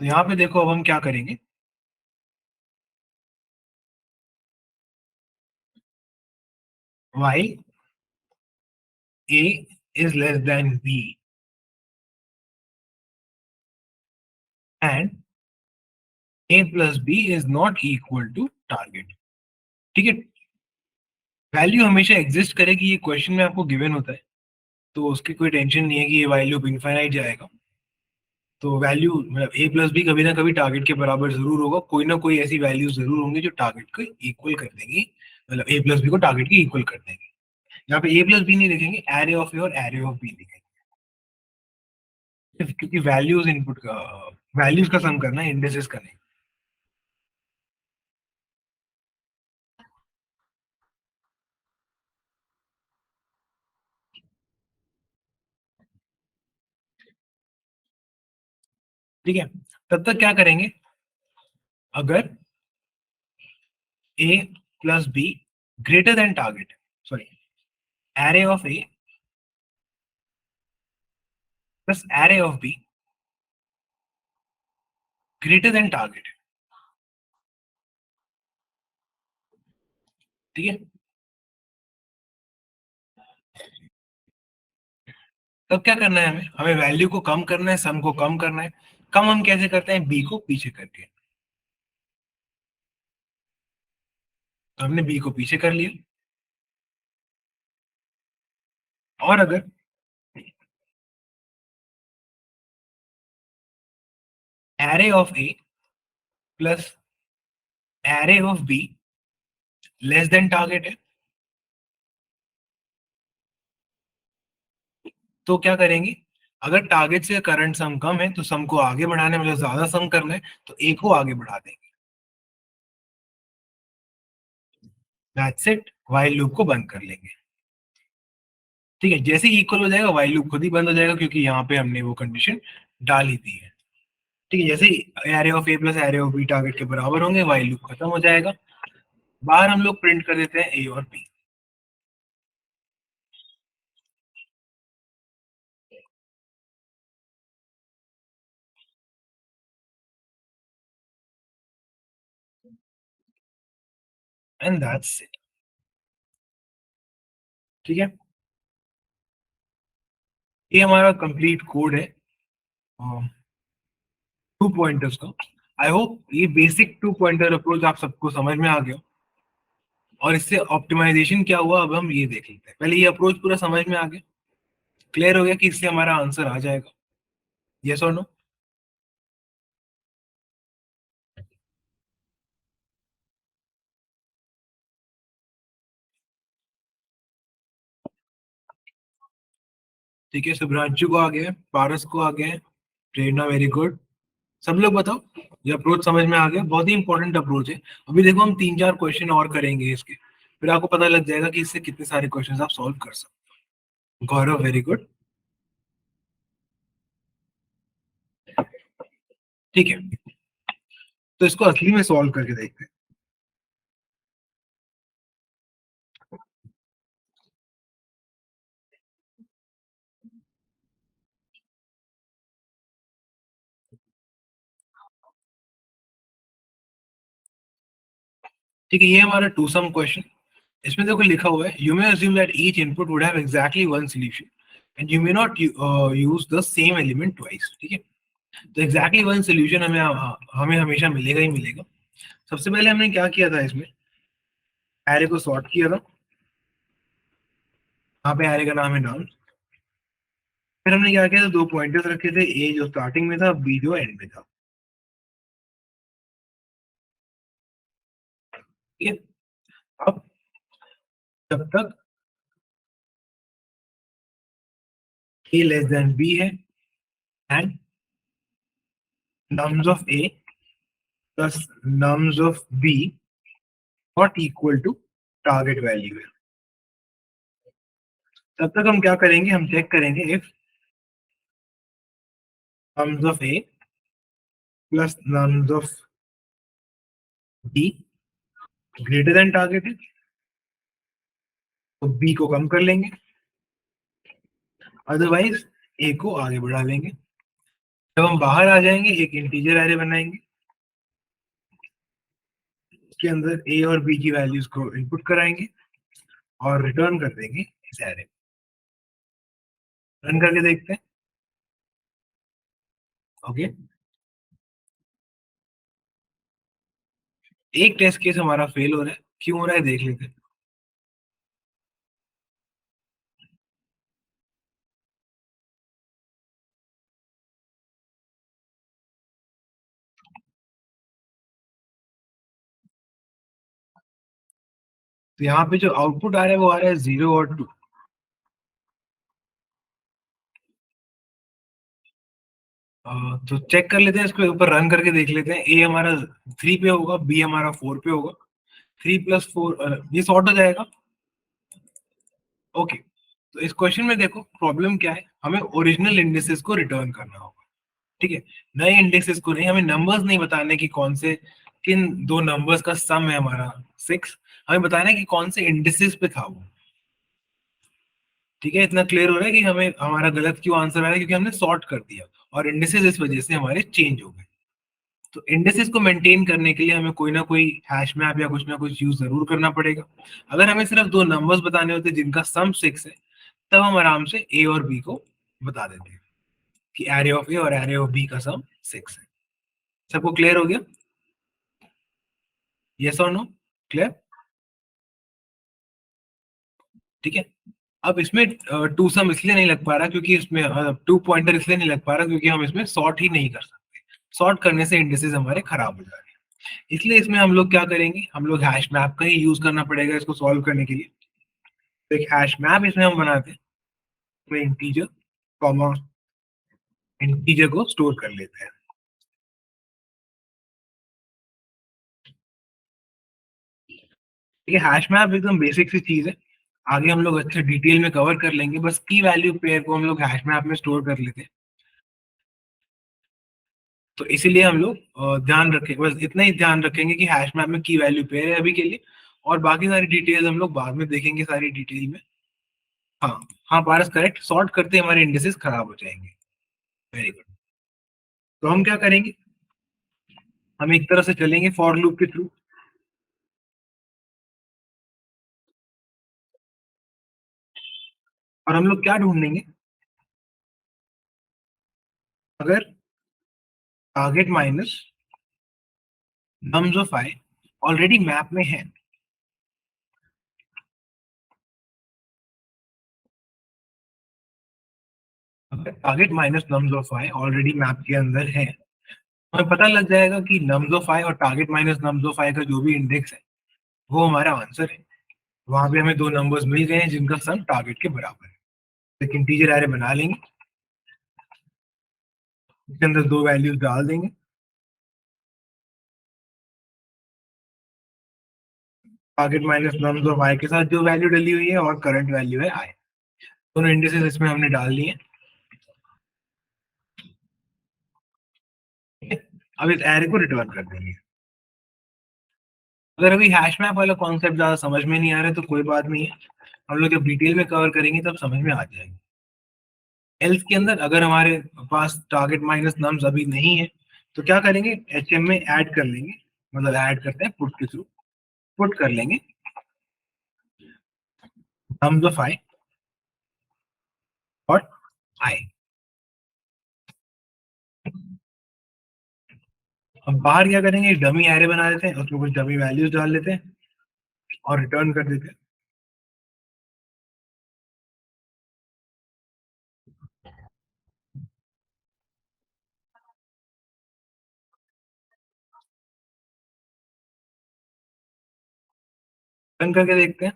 तो यहाँ पे देखो अब हम क्या करेंगे। Why A is less than B and A plus B is not equal to target. ठीक है, वैल्यू हमेशा एग्जिस्ट करेगी, ये क्वेश्चन में आपको गिवन होता है, तो उसकी कोई टेंशन नहीं है कि ये वैल्यू इनफाइनाइट जाएगा। तो वैल्यू मतलब ए प्लस बी कभी ना कभी टारगेट के बराबर जरूर होगा, कोई ना कोई ऐसी वैल्यू जरूर होंगी जो टारगेट को इक्वल कर देंगी, मतलब ए प्लस बी को टारगेट के इक्वल कर देंगे। यहाँ पे ए प्लस बी नहीं लिखेंगे, एरे ऑफ ए और एरे ऑफ बी लिखेंगे, सिर्फ क्योंकि वैल्यूज इनपुट का, वैल्यूज का सम करना है, इंडेक्सेस का नहीं। ठीक है, तब तक क्या करेंगे, अगर A plus B greater than target, sorry, array of A plus array of B greater than target, ठीक है। तब क्या करना है, हमें हमें वैल्यू को कम करना है, सम को कम करना है। कम हम कैसे करते हैं, बी को पीछे करके। तो हमने बी को पीछे कर लिया, और अगर array of A plus array of be less than target है, तो क्या करेंगे, अगर टारगेट से करंट सम कम है तो सम को आगे बढ़ाने, मतलब ज्यादा सम करना है तो ए को आगे बढ़ा देंगे। दैट्स इट, व्हाइल लूप को बंद कर लेंगे। ठीक है, जैसे ही इक्वल हो जाएगा व्हाइल लूप खुद ही बंद हो जाएगा, क्योंकि यहाँ पे हमने वो कंडीशन डाल ही दी है। ठीक है, जैसे ही array of A plus array of B target के बराबर होंगे व्हाइल लूप खत्म हो जाएगा। बाहर हम लोग प्रिंट कर देते हैं ए और बी। And that's it. ठीक है, ये हमारा कंप्लीट कोड है 2 पॉइंटर्स का। आई होप ये बेसिक 2 पॉइंटर अप्रोच आप सबको समझ में आ गया, और इससे ऑप्टिमाइजेशन क्या हुआ अब हम ये देख लेते हैं। पहले ये अप्रोच पूरा समझ में आ गया, क्लियर हो गया कि इससे हमारा आंसर आ जाएगा, यस और नो। ठीक है, शुभ्रांशु को आ गया है, पारस को आ गया है, प्रेरणा वेरी गुड। सब लोग बताओ, ये अप्रोच समझ में आ गया, बहुत ही इंपॉर्टेंट अप्रोच है। अभी देखो हम 3-4 क्वेश्चन और करेंगे इसके, फिर आपको पता लग जाएगा कि इससे कितने सारे क्वेश्चन आप सॉल्व कर सकते हो। गौरव वेरी गुड। ठीक है, तो इसको असली में सॉल्व करके देखते हैं। ठीक है, ये हमारा टू सम क्वेश्चन। इसमें देखो लिखा हुआ है, you may assume that each input would have exactly one solution and you may not use the same element twice. ठीक है, तो एग्जैक्टली वन सॉल्यूशन हमें हमें हमेशा मिलेगा ही मिलेगा। सबसे पहले हमने क्या किया था, इसमें एरे को सॉर्ट किया था। यहाँ पे एरे का नाम है नाम। फिर हमने क्या किया था, 2 पॉइंटर्स रखे थे, ए जो स्टार्टिंग में था, बी जो एंड में था। ठीक है, अब जब तक ए लेस देन बी है and nums of A plus nums of B not equal to target value है, तब तक हम क्या करेंगे, हम चेक करेंगे if nums of A plus nums of B greater than target है, तो बी को कम कर लेंगे, अदरवाइज ए को आगे बढ़ा लेंगे। जब हम बाहर आ जाएंगे एक इंटीजर एरे बनाएंगे, उसके अंदर ए और बी की वैल्यूज को इनपुट कराएंगे और रिटर्न कर देंगे इस एरे। रन करके देखते हैं। ओके, एक टेस्ट केस हमारा फेल हो रहा है, क्यों हो रहा है देख लेते हैं। तो यहाँ पे जो आउटपुट आ रहा है वो आ रहा है 0 और 2। तो चेक कर लेते हैं, इसको ऊपर रन करके देख लेते हैं। ए हमारा 3 पे होगा, बी हमारा 4 पे होगा। 3 + 4 ये सॉर्ट हो जाएगा। ओके, तो इस क्वेश्चन में देखो प्रॉब्लम क्या है, हमें ओरिजिनल इंडिसेस को रिटर्न करना होगा। ठीक है, नए इंडिसेस को नहीं, हमें नंबर्स नहीं बताने कि कौन से, किन दो नंबर्स का सम है हमारा 6, हमें बताना है कि कौन से इंडिसेस पे था वो। ठीक है, इतना क्लियर हो रहा है कि हमें हमारा गलत क्यों आंसर आया, क्योंकि हमने सॉर्ट कर दिया और इंडिसेस इस वजह से हमारे चेंज हो गए। तो इंडिसेस को मेंटेन करने के लिए हमें कोई ना कोई हैश मैप या कुछ ना कुछ यूज जरूर करना पड़ेगा। अगर हमें सिर्फ दो नंबर्स बताने होते जिनका सम 6 है, तब हम आराम से ए और बी को बता देते हैं कि एरे ऑफ ए और एरे ऑफ बी का सम 6 है। सबको क्लियर हो गया? यस और नो? क्लियर? ठीक है। अब इसमें टू सम इसलिए नहीं लग पा रहा क्योंकि इसमें टू पॉइंटर इसलिए नहीं लग पा रहा क्योंकि हम इसमें सॉर्ट ही नहीं कर सकते। सॉर्ट करने से इंडिसेस हमारे खराब हो जा रहे हैं। इसलिए इसमें हम लोग क्या करेंगे, हम लोग हैश मैप का ही यूज करना पड़ेगा इसको सॉल्व करने के लिए। तो एक हैश मैप इसमें हम बनाते हैं, इसमें इंटीजर कॉमा इंटीजर को स्टोर कर लेते हैं। ठीक है, हैश मैप एकदम बेसिक सी चीज है, आगे हम लोग अच्छे डिटेल में कवर कर लेंगे। बस की वैल्यू पेयर को हम लोग हैश मैप में स्टोर कर लेते हैं। तो इसीलिए हम लोग ध्यान रखें, बस इतना ही ध्यान रखेंगे कि हैश मैप में की वैल्यू पेयर है अभी के लिए, और बाकी सारी डिटेल्स हम लोग बाद में देखेंगे सारी डिटेल में। हाँ, हाँ पारस करेक्ट, सॉर्ट करते हमारे इंडिसेस खराब हो जाएंगे। Very good. तो हम क्या करेंगे, हम एक तरह से चलेंगे फॉर लूप के थ्रू। और हम लोग क्या ढूंढेंगे, अगर target minus nums of I already map में है, अगर target minus nums of I already map के अंदर है, हमें पता लग जाएगा कि नम्स ऑफ आई और टारगेट माइनस नम्स ऑफ आई का जो भी इंडेक्स है वो हमारा आंसर है। वहां पे हमें दो नंबर्स मिल गए हैं जिनका सम टारगेट के बराबर है। एक इंटीजर एरे बना लेंगे, इसके अंदर दो वैल्यूज डाल देंगे, टारगेट माइनस नम्स ऑफ आई के साथ जो वैल्यू डली हुई है और करंट वैल्यू है आई। दोनों इंडिसेस इसमें हमने डाल दिए। अब इस एरे को रिटर्न कर देंगे। अगर अभी हैश मैप वाला कॉन्सेप्ट ज्यादा समझ में नहीं आ रहा है तो कोई बात नहीं है, हम लोग जब डिटेल में कवर करेंगे तब समझ में आ जाएगा। एल्स के अंदर अगर हमारे पास टारगेट माइनस नम्स अभी नहीं है तो क्या करेंगे, एचएम में ऐड कर लेंगे, मतलब ऐड करते हैं पुट के थ्रू, पुट कर लेंगे नम्स ऑफ आई और आई। अब बाहर क्या करेंगे, डमी एरे बना देते हैं, उसमें कुछ डमी वैल्यूज डाल लेते हैं और रिटर्न कर देते हैं। रन करके देखते हैं।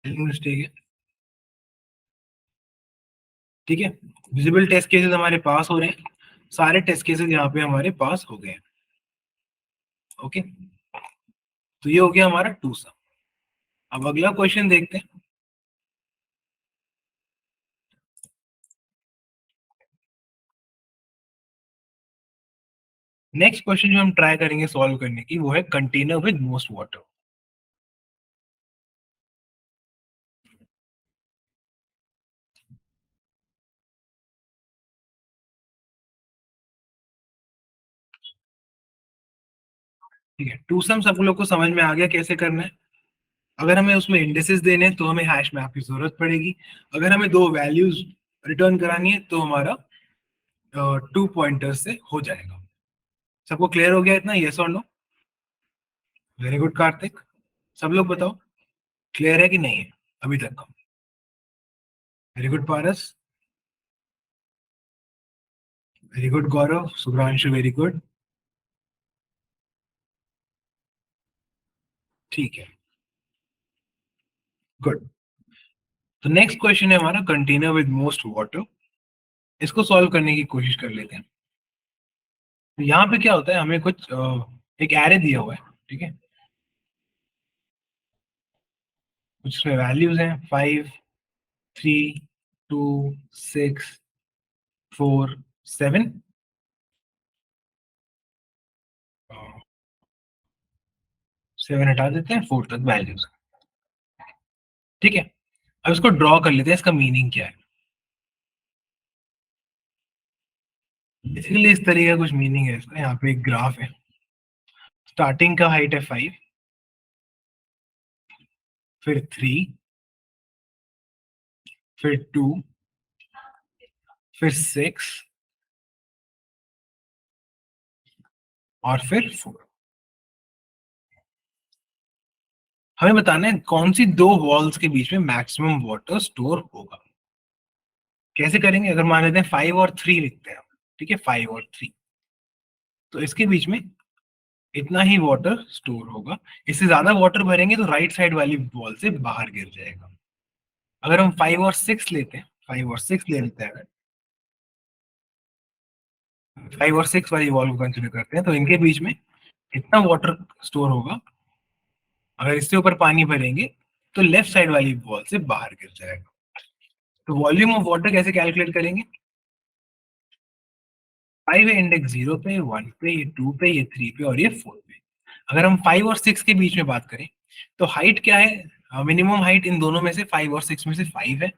मिस्टेक है। ठीक है, विजिबल टेस्ट केसेस हमारे पास हो रहे हैं, सारे टेस्ट केसेस यहाँ पे हमारे पास हो गए हैं। ओके, तो ये हो गया हमारा टू सा। अब अगला क्वेश्चन देखते हैं। नेक्स्ट क्वेश्चन जो हम ट्राई करेंगे सॉल्व करने की वो है कंटेनर विद मोस्ट वाटर। ठीक है, टू सम सब लोग को समझ में आ गया कैसे करना है। अगर हमें उसमें इंडिसेस देने हैं तो हमें हैश मैप की जरूरत पड़ेगी। अगर हमें दो वैल्यूज रिटर्न करानी है तो हमारा टू पॉइंटर से हो जाएगा। सबको क्लियर हो गया इतना, यस और नो? Very good Kartik. सब लोग बताओ, क्लियर है कि नहीं है अभी तक का? Very good Paras, very good गौरव, सुब्रांशु वेरी गुड। ठीक है, गुड। तो नेक्स्ट क्वेश्चन है हमारा कंटेनर विद मोस्ट वाटर। इसको सॉल्व करने की कोशिश कर लेते हैं। तो यहाँ पे क्या होता है, हमें कुछ एक एरे दिया हुआ है, ठीक है। कुछ वैल्यूज हैं 5, 3, 2, 6, 4, 7। 7 हटा देते हैं, 4 तक वैल्यूज। ठीक है, अब इसको ड्रॉ कर लेते हैं, इसका मीनिंग क्या है। बेसिकली इस तरीके का कुछ मीनिंग है इसका। यहाँ पे एक ग्राफ है, स्टार्टिंग का हाइट है 5, फिर 3, फिर 2, फिर 6 और फिर 4। हमें बताना है कौन सी दो वॉल्स के बीच में मैक्सिमम वाटर स्टोर होगा। कैसे करेंगे, अगर मान लेते हैं 5 और 3 लिखते हैं हम, ठीक है, 5 और 3, तो इसके बीच में इतना ही वाटर स्टोर होगा। इससे ज्यादा वाटर भरेंगे तो राइट साइड वाली वॉल से बाहर गिर जाएगा। अगर हम 5 और 6 लेते हैं, 5 और 6 ले लेते हैं, अगर 5 और 6 वाली वॉल को कंसिडर करते हैं, तो इनके बीच में इतना वाटर स्टोर होगा। अगर इससे ऊपर पानी भरेंगे तो लेफ्ट साइड वाली वॉल से बाहर गिर जाएगा। तो वॉल्यूम ऑफ वाटर कैसे कैलकुलेट करेंगे। 5 है इंडेक्स 0 पे, 1 पे, ये 2 पे, ये 3 पे और ये 4 पे। अगर हम 5 और 6 के बीच में बात करें तो हाइट क्या है, मिनिमम हाइट इन दोनों में से 5 और 6 में से 5 है।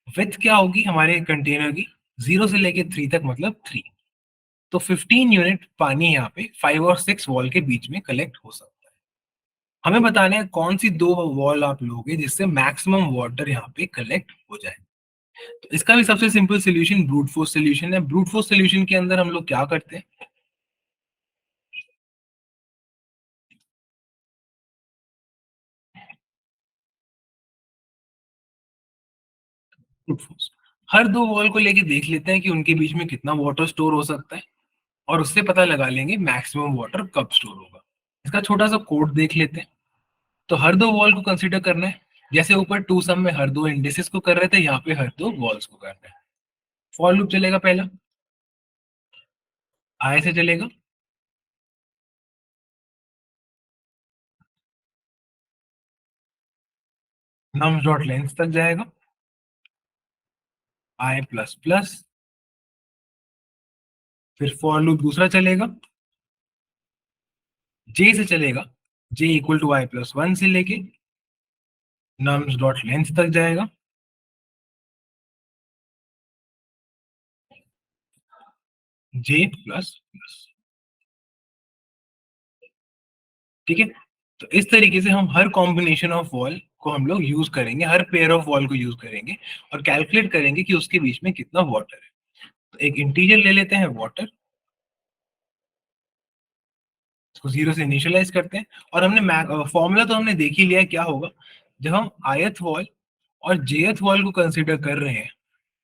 विड्थ क्या होगी हमारे कंटेनर की, 0 से लेके 3 तक, मतलब 3। तो 15 यूनिट पानी यहाँ पे 5 और 6 वॉल के बीच में कलेक्ट हो सकता है। हमें बताना है कौन सी दो वॉल आप लोगे जिससे मैक्सिमम वाटर यहाँ पे कलेक्ट हो जाए। तो इसका भी सबसे simple solution brute force solution है। ब्रूट फोर्स सोल्यूशन के अंदर हम लोग क्या करते हैं, ब्रूट फोर्स हर दो वॉल को लेके देख लेते हैं कि उनके बीच में कितना वाटर स्टोर हो सकता है, और उससे पता लगा लेंगे मैक्सिमम वाटर कब स्टोर होगा। इसका छोटा सा कोड देख लेते हैं। तो हर दो वॉल को कंसीडर करना है, जैसे ऊपर टू सम में हर दो इंडिसेस को कर रहे थे, यहाँ पे हर दो वॉल्स को करना है। फॉर लूप चलेगा, पहला आई से चलेगा, नम्स डॉट लेंथ तक जाएगा, आई प्लस प्लस, फिर फॉर लूप दूसरा चलेगा, जे से चलेगा, J equal to I plus one से लेके नम्स डॉट लेंथ तक जाएगा, जे प्लस प्लस। ठीक है, तो इस तरीके से हम हर कॉम्बिनेशन ऑफ वॉल को हम लोग यूज करेंगे, हर पेयर ऑफ वॉल को यूज करेंगे और कैलकुलेट करेंगे कि उसके बीच में कितना वाटर है। तो एक इंटीजर ले लेते हैं वाटर, उसको 0 से इनिशियलाइज करते हैं, और हमने फॉर्मूला तो हमने देख ही लिया है क्या होगा। जब हम आयत वॉल और जेथ वॉल को कंसीडर कर रहे हैं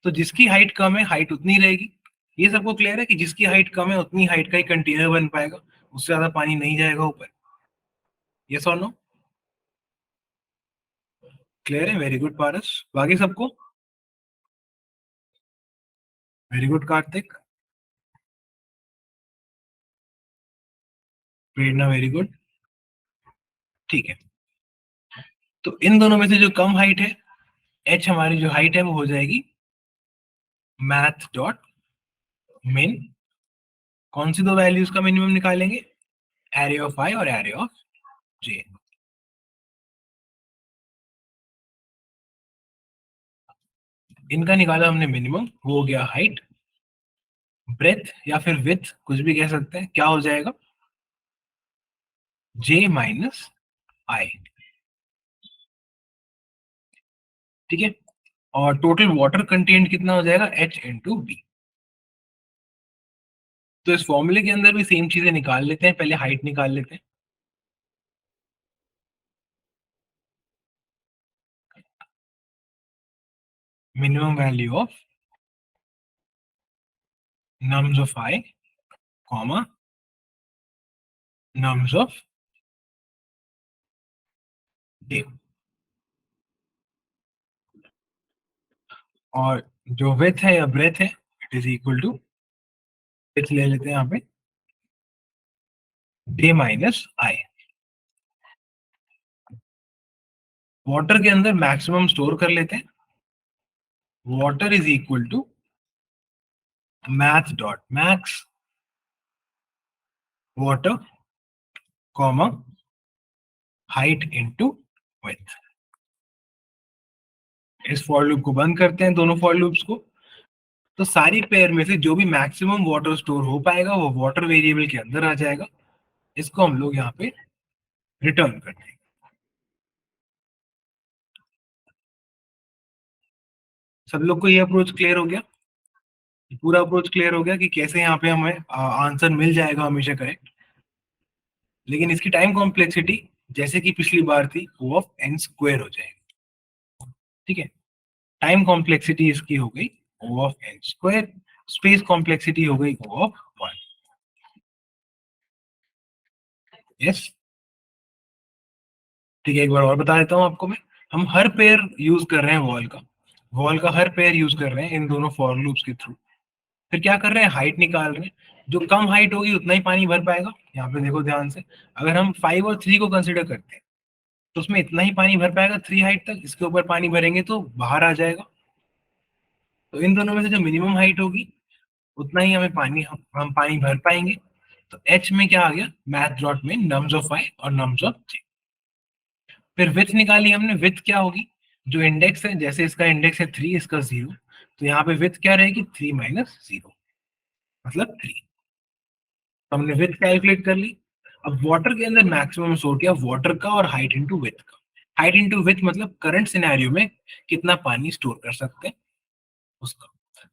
तो जिसकी हाइट कम है हाइट उतनी रहेगी। ये सबको क्लियर है कि जिसकी हाइट कम है उतनी हाइट का ही कंटेनर बन पाएगा, उससे ज्यादा पानी नहीं जाएगा ऊपर। यस और नो, क्लियर है, वेरी गुड पारस। बाकी सबको वेरी गुड कार्तिक, प्रेरणा वेरी गुड। ठीक है, तो इन दोनों में से जो कम हाइट है, एच हमारी जो हाइट है वो हो जाएगी मैथ डॉट मिन। कौन सी दो वैल्यूज का मिनिमम निकालेंगे, एरे ऑफ आई और एरे ऑफ जे। इनका निकाला हमने मिनिमम, वो हो गया हाइट, ब्रेथ या फिर विथ कुछ भी कह सकते हैं, क्या हो जाएगा, जे माइनस आई। ठीक है, और टोटल वाटर कंटेंट कितना हो जाएगा, एच इंटू बी। तो इस फॉर्मूले के अंदर भी सेम चीजें निकाल लेते हैं, पहले हाइट निकाल लेते हैं। Minimum value of nums of I comma nums of A, और जो विथ है या ब्रेथ है it is equal to, width ले लेते हैं यहाँ पे, जे माइनस आई। वाटर के अंदर मैक्सिमम स्टोर कर लेते हैं. Water is equal to math dot max water comma height into width. इस फॉर लूप को बंद करते हैं, दोनों फॉर लूप्स को. तो सारी पेयर में से जो भी मैक्सिमम वाटर स्टोर हो पाएगा वो वाटर वेरिएबल के अंदर आ जाएगा. इसको हम लोग यहाँ पे रिटर्न कर देंगे. सब लोग को ये अप्रोच क्लियर हो गया? पूरा अप्रोच क्लियर हो गया कि कैसे यहाँ पे हमें आंसर मिल जाएगा हमेशा करेक्ट. लेकिन इसकी टाइम कॉम्प्लेक्सिटी जैसे कि पिछली बार थी ओ ऑफ एन स्क्वायर हो जाएगी. ठीक है, टाइम कॉम्प्लेक्सिटी इसकी हो गई O of N square, space complexity हो गई ओ ऑफ 1. यस, ठीक है. एक बार और बता देता हूँ आपको मैं. हम हर पेयर यूज कर रहे हैं वॉल का हर पेयर यूज कर रहे हैं इन दोनों फॉर लूप्स के थ्रू. फिर क्या कर रहे हैं, हाइट निकाल रहे हैं. जो कम हाइट होगी उतना ही पानी भर पाएगा. यहाँ पे देखो ध्यान से, अगर हम 5 और 3 को कंसिडर करते हैं तो उसमें इतना ही पानी भर पाएगा 3 हाइट तक. इसके ऊपर पानी भरेंगे तो बाहर आ जाएगा. तो इन दोनों में से जो मिनिमम हाइट होगी उतना ही हमें पानी हम पानी भर पाएंगे. तो एच में क्या आ गया, मैथ डॉट में नम्स ऑफ आई और नम्स ऑफ जे. फिर विथ निकाली हमने. विथ क्या होगी, जो इंडेक्स है, जैसे इसका इंडेक्स है 3, इसका 0, तो यहाँ पे विथ क्या रहेगी, 3 माइनस 0 मतलब 3. तो हमने विथ कैलकुलेट कर ली. अब वाटर के अंदर मैक्सिमम स्टोर किया वाटर का और हाइट इनटू विथ का. हाइट इनटू विथ मतलब करंट सिनेरियो में कितना पानी स्टोर कर सकते हैं उसका.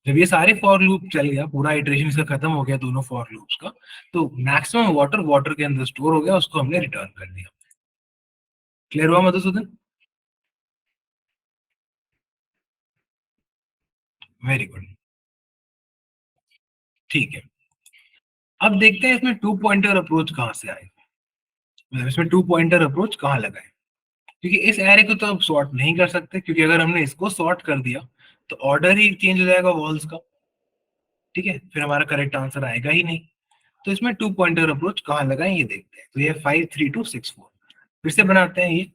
जब ये सारे फॉर लूप चल गया, पूरा इटरेशन इसका खत्म हो गया दोनों फॉर लूप्स का, तो मैक्सिमम वाटर वाटर के अंदर स्टोर हो गया, उसको हमने रिटर्न कर दिया. क्लियर हुआ मधुसूदन? Very good. ठीक है, अब देखते हैं इसमें टू पॉइंटर अप्रोच कहाँ से आए. मतलब इसमें टू पॉइंटर अप्रोच कहाँ लगाए. क्योंकि इस एरे को तो अब सॉर्ट नहीं कर सकते, क्योंकि अगर हमने इसको सॉर्ट कर दिया तो ऑर्डर ही चेंज हो जाएगा वॉल्स का. ठीक है, फिर हमारा करेक्ट आंसर आएगा ही नहीं. तो इसमें टू पॉइंटर अप्रोच कहाँ लगाएं ये देखते हैं. तो ये 5 3 2 6 4 फिर से बनाते हैं ये.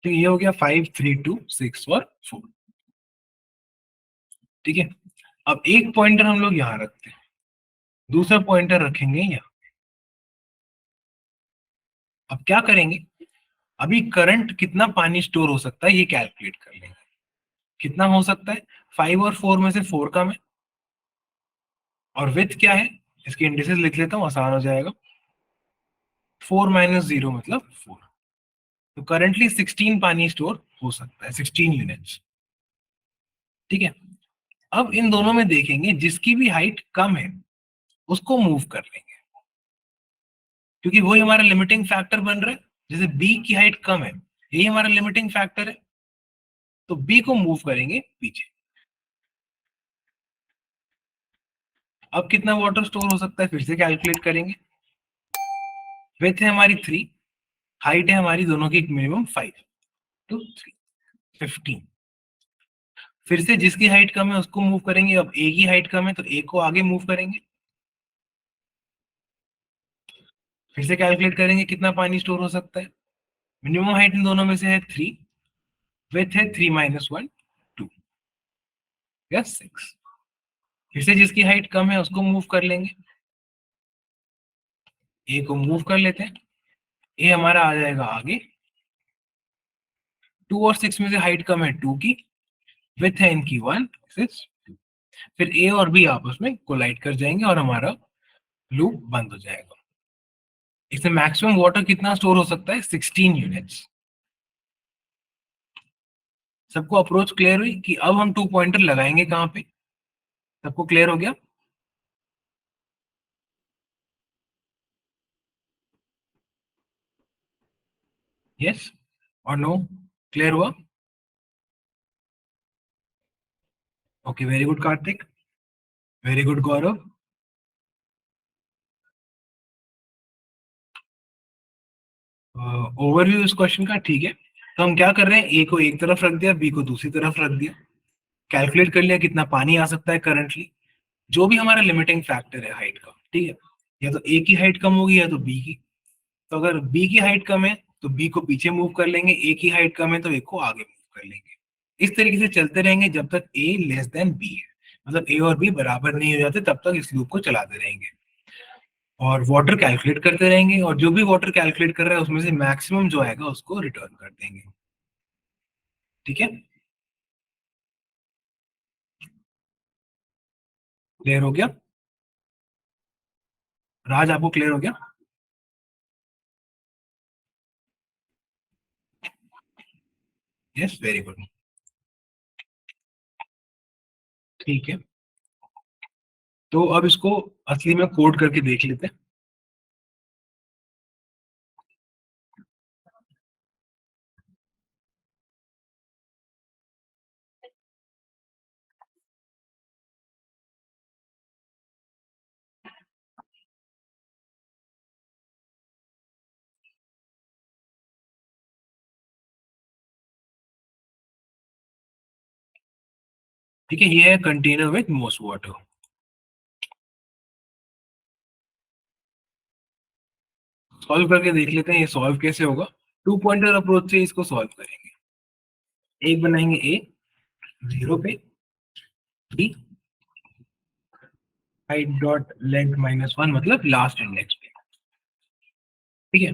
तो ये हो गया 5 3 2 6 और 4. ठीक है, अब एक पॉइंटर हम लोग यहाँ रखते हैं, दूसरा पॉइंटर रखेंगे यहाँ. अब क्या करेंगे, अभी करंट कितना पानी स्टोर हो सकता है ये कैलकुलेट कर लेंगे. कितना हो सकता है, 5 और 4 में से 4 कम है. और विथ क्या है, इसके इंडिसेस लिख लेता हूँ, आसान हो जाएगा. 4 - 0 मतलब 4. तो करंटली 16 पानी स्टोर हो सकता है, 16 यूनिट्स. ठीक है, अब इन दोनों में देखेंगे जिसकी भी हाइट कम है उसको मूव कर लेंगे, क्योंकि वही हमारा लिमिटिंग फैक्टर बन रहा है. जैसे बी की हाइट कम है, यही हमारा लिमिटिंग फैक्टर है, तो बी को मूव करेंगे पीछे. अब कितना वाटर स्टोर हो सकता है फिर से कैलकुलेट करेंगे. विथ है हमारी 3, हाइट है हमारी दोनों की मिनिमम 5 तो 3 15. फिर से जिसकी हाइट कम है उसको मूव करेंगे. अब ए की हाइट कम है तो ए को आगे मूव करेंगे. फिर से कैलकुलेट करेंगे कितना पानी स्टोर हो सकता है. मिनिमम हाइट इन दोनों में से है 3, विथ है 3 - 1 2 या 6. फिर से जिसकी हाइट कम है उसको मूव कर लेंगे. ए को मूव कर लेते हैं, ए हमारा आ जाएगा आगे. 2 और 6 में से हाइट कम है 2 की, विथ है इनकी 1 फिर ए और बी आपस में कोलाइड कर जाएंगे और हमारा लूप बंद हो जाएगा. इसमें मैक्सिमम वाटर कितना स्टोर हो सकता है, 16 यूनिट्स. सबको अप्रोच क्लियर हुई कि अब हम टू पॉइंटर लगाएंगे कहाँ पे. सबको क्लियर हो गया? यस और नो? क्लियर हुआ? Okay, very good Kartik, very good Gaurav. Overview इस क्वेश्चन का ठीक है। तो हम क्या कर रहे हैं, ए को एक तरफ रख दिया, बी को दूसरी तरफ रख दिया, कैलकुलेट कर लिया कितना पानी आ सकता है करंटली, जो भी हमारा लिमिटिंग फैक्टर है हाइट का, ठीक है। या तो ए की हाइट कम होगी या तो बी की। तो अगर बी की हाइट कम है तो बी को पीछे मूव कर लेंगे, ए की हाइट कम है तो ए को आगे मूव कर लेंगे। इस तरीके से चलते रहेंगे जब तक ए लेस देन बी है, मतलब ए और बी बराबर नहीं हो जाते तब तक इस लूप को चलाते रहेंगे। और वाटर कैलकुलेट करते रहेंगे, और जो भी वाटर कैलकुलेट कर रहा है उसमें से मैक्सिमम जो आएगा उसको रिटर्न कर देंगे। ठीक है, क्लियर हो गया? राज, आपको क्लियर हो गया? Yes, very good. ठीक है, तो अब इसको असली में कोड करके देख लेते हैं। ठीक है, ये है container with most water. Solve करके देख लेते हैं ये सॉल्व कैसे होगा। टू पॉइंटर अप्रोच से इसको सॉल्व करेंगे। एक बनाएंगे ए, जीरो पे, बी, हाइट डॉट लेंथ -1 मतलब लास्ट इंडेक्स पे। ठीक है,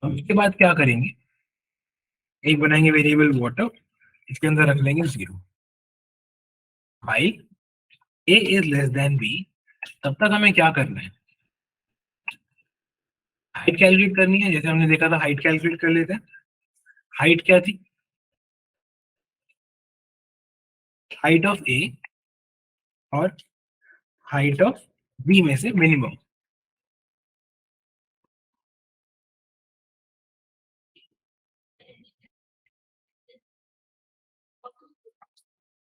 अब इसके बाद क्या करेंगे, एक बनाएंगे वेरिएबल वाटर, इसके अंदर रख लेंगे zero. While A is less than B, तब तक हमें क्या करना है, हाइट कैलकुलेट करनी है। जैसे हमने देखा था, हाइट कैलकुलेट कर लेते हैं। हाइट क्या थी, हाइट ऑफ ए और हाइट ऑफ बी में से मिनिमम।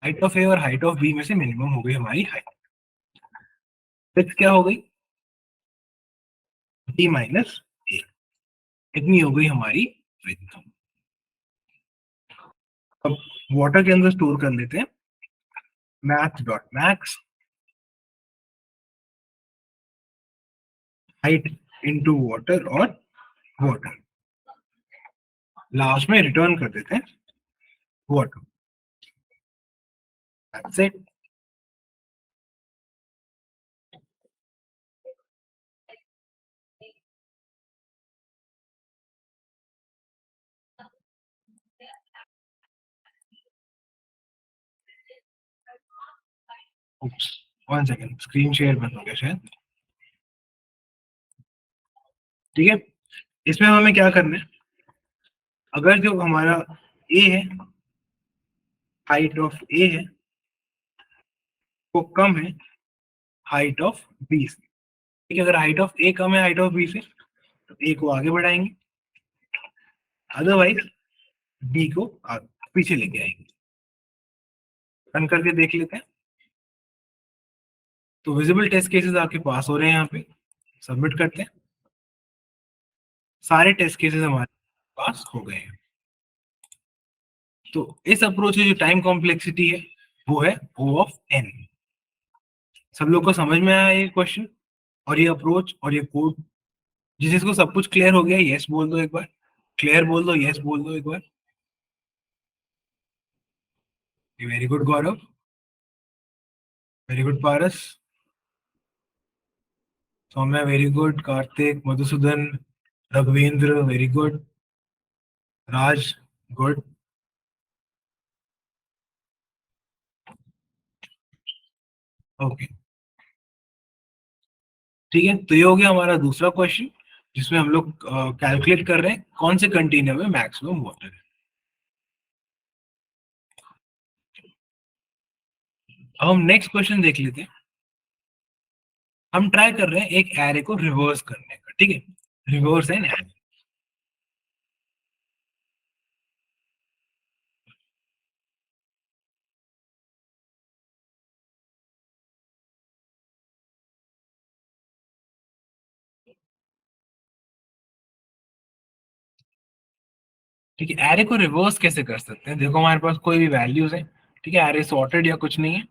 हाइट ऑफ ए और हाइट ऑफ बी में से मिनिमम हो गई हमारी हाइट। विड्थ क्या हो गई, बी माइनस ए, इतनी हो गई हमारी विड्थ। अब वाटर के अंदर स्टोर कर लेते हैं, math dot max height into water और वाटर, लास्ट में रिटर्न कर देते हैं water. That's it. One second, screen share बंद हो गया शायद। ठीक है, इसमें हमें क्या करना है, अगर जो हमारा ए है, हाइट ऑफ ए है, वो कम है हाइट ऑफ बी से। ठीक है, अगर हाइट ऑफ ए कम है हाइट ऑफ बी से तो ए को आगे बढ़ाएंगे, अदरवाइज बी को पीछे लेके आएंगे। रन करके देख लेते हैं। तो विजिबल टेस्ट केसेस आपके पास हो रहे हैं, यहाँ पे सबमिट करते हैं। सारे टेस्ट केसेस हमारे पास हो गए हैं। तो इस अप्रोच की जो टाइम कॉम्प्लेक्सिटी है वो है O ऑफ n। सब लोग को समझ में आया ये क्वेश्चन और ये अप्रोच और ये कोड? जिसको सब कुछ क्लियर हो गया यस बोल दो एक बार, क्लियर बोल दो, यस बोल दो एक बार। Very good Gaurav, very good Paras, Saumya very good, Kartik, Madhusudan, Raghuvendra very good, Raj good. Okay, ठीक है, तो ये हो गया हमारा दूसरा क्वेश्चन जिसमें हम लोग कैलकुलेट कर रहे हैं कौन से कंटेनर में मैक्सिमम वाटर है। अब हम नेक्स्ट क्वेश्चन देख लेते हैं। हम ट्राई कर रहे हैं एक एरे को रिवर्स करने का, ठीक है, रिवर्स एन एरे। ठीक है, एरे को रिवर्स कैसे कर सकते हैं? देखो हमारे पास कोई भी वैल्यूज है, ठीक है, एरे सॉर्टेड या कुछ नहीं है,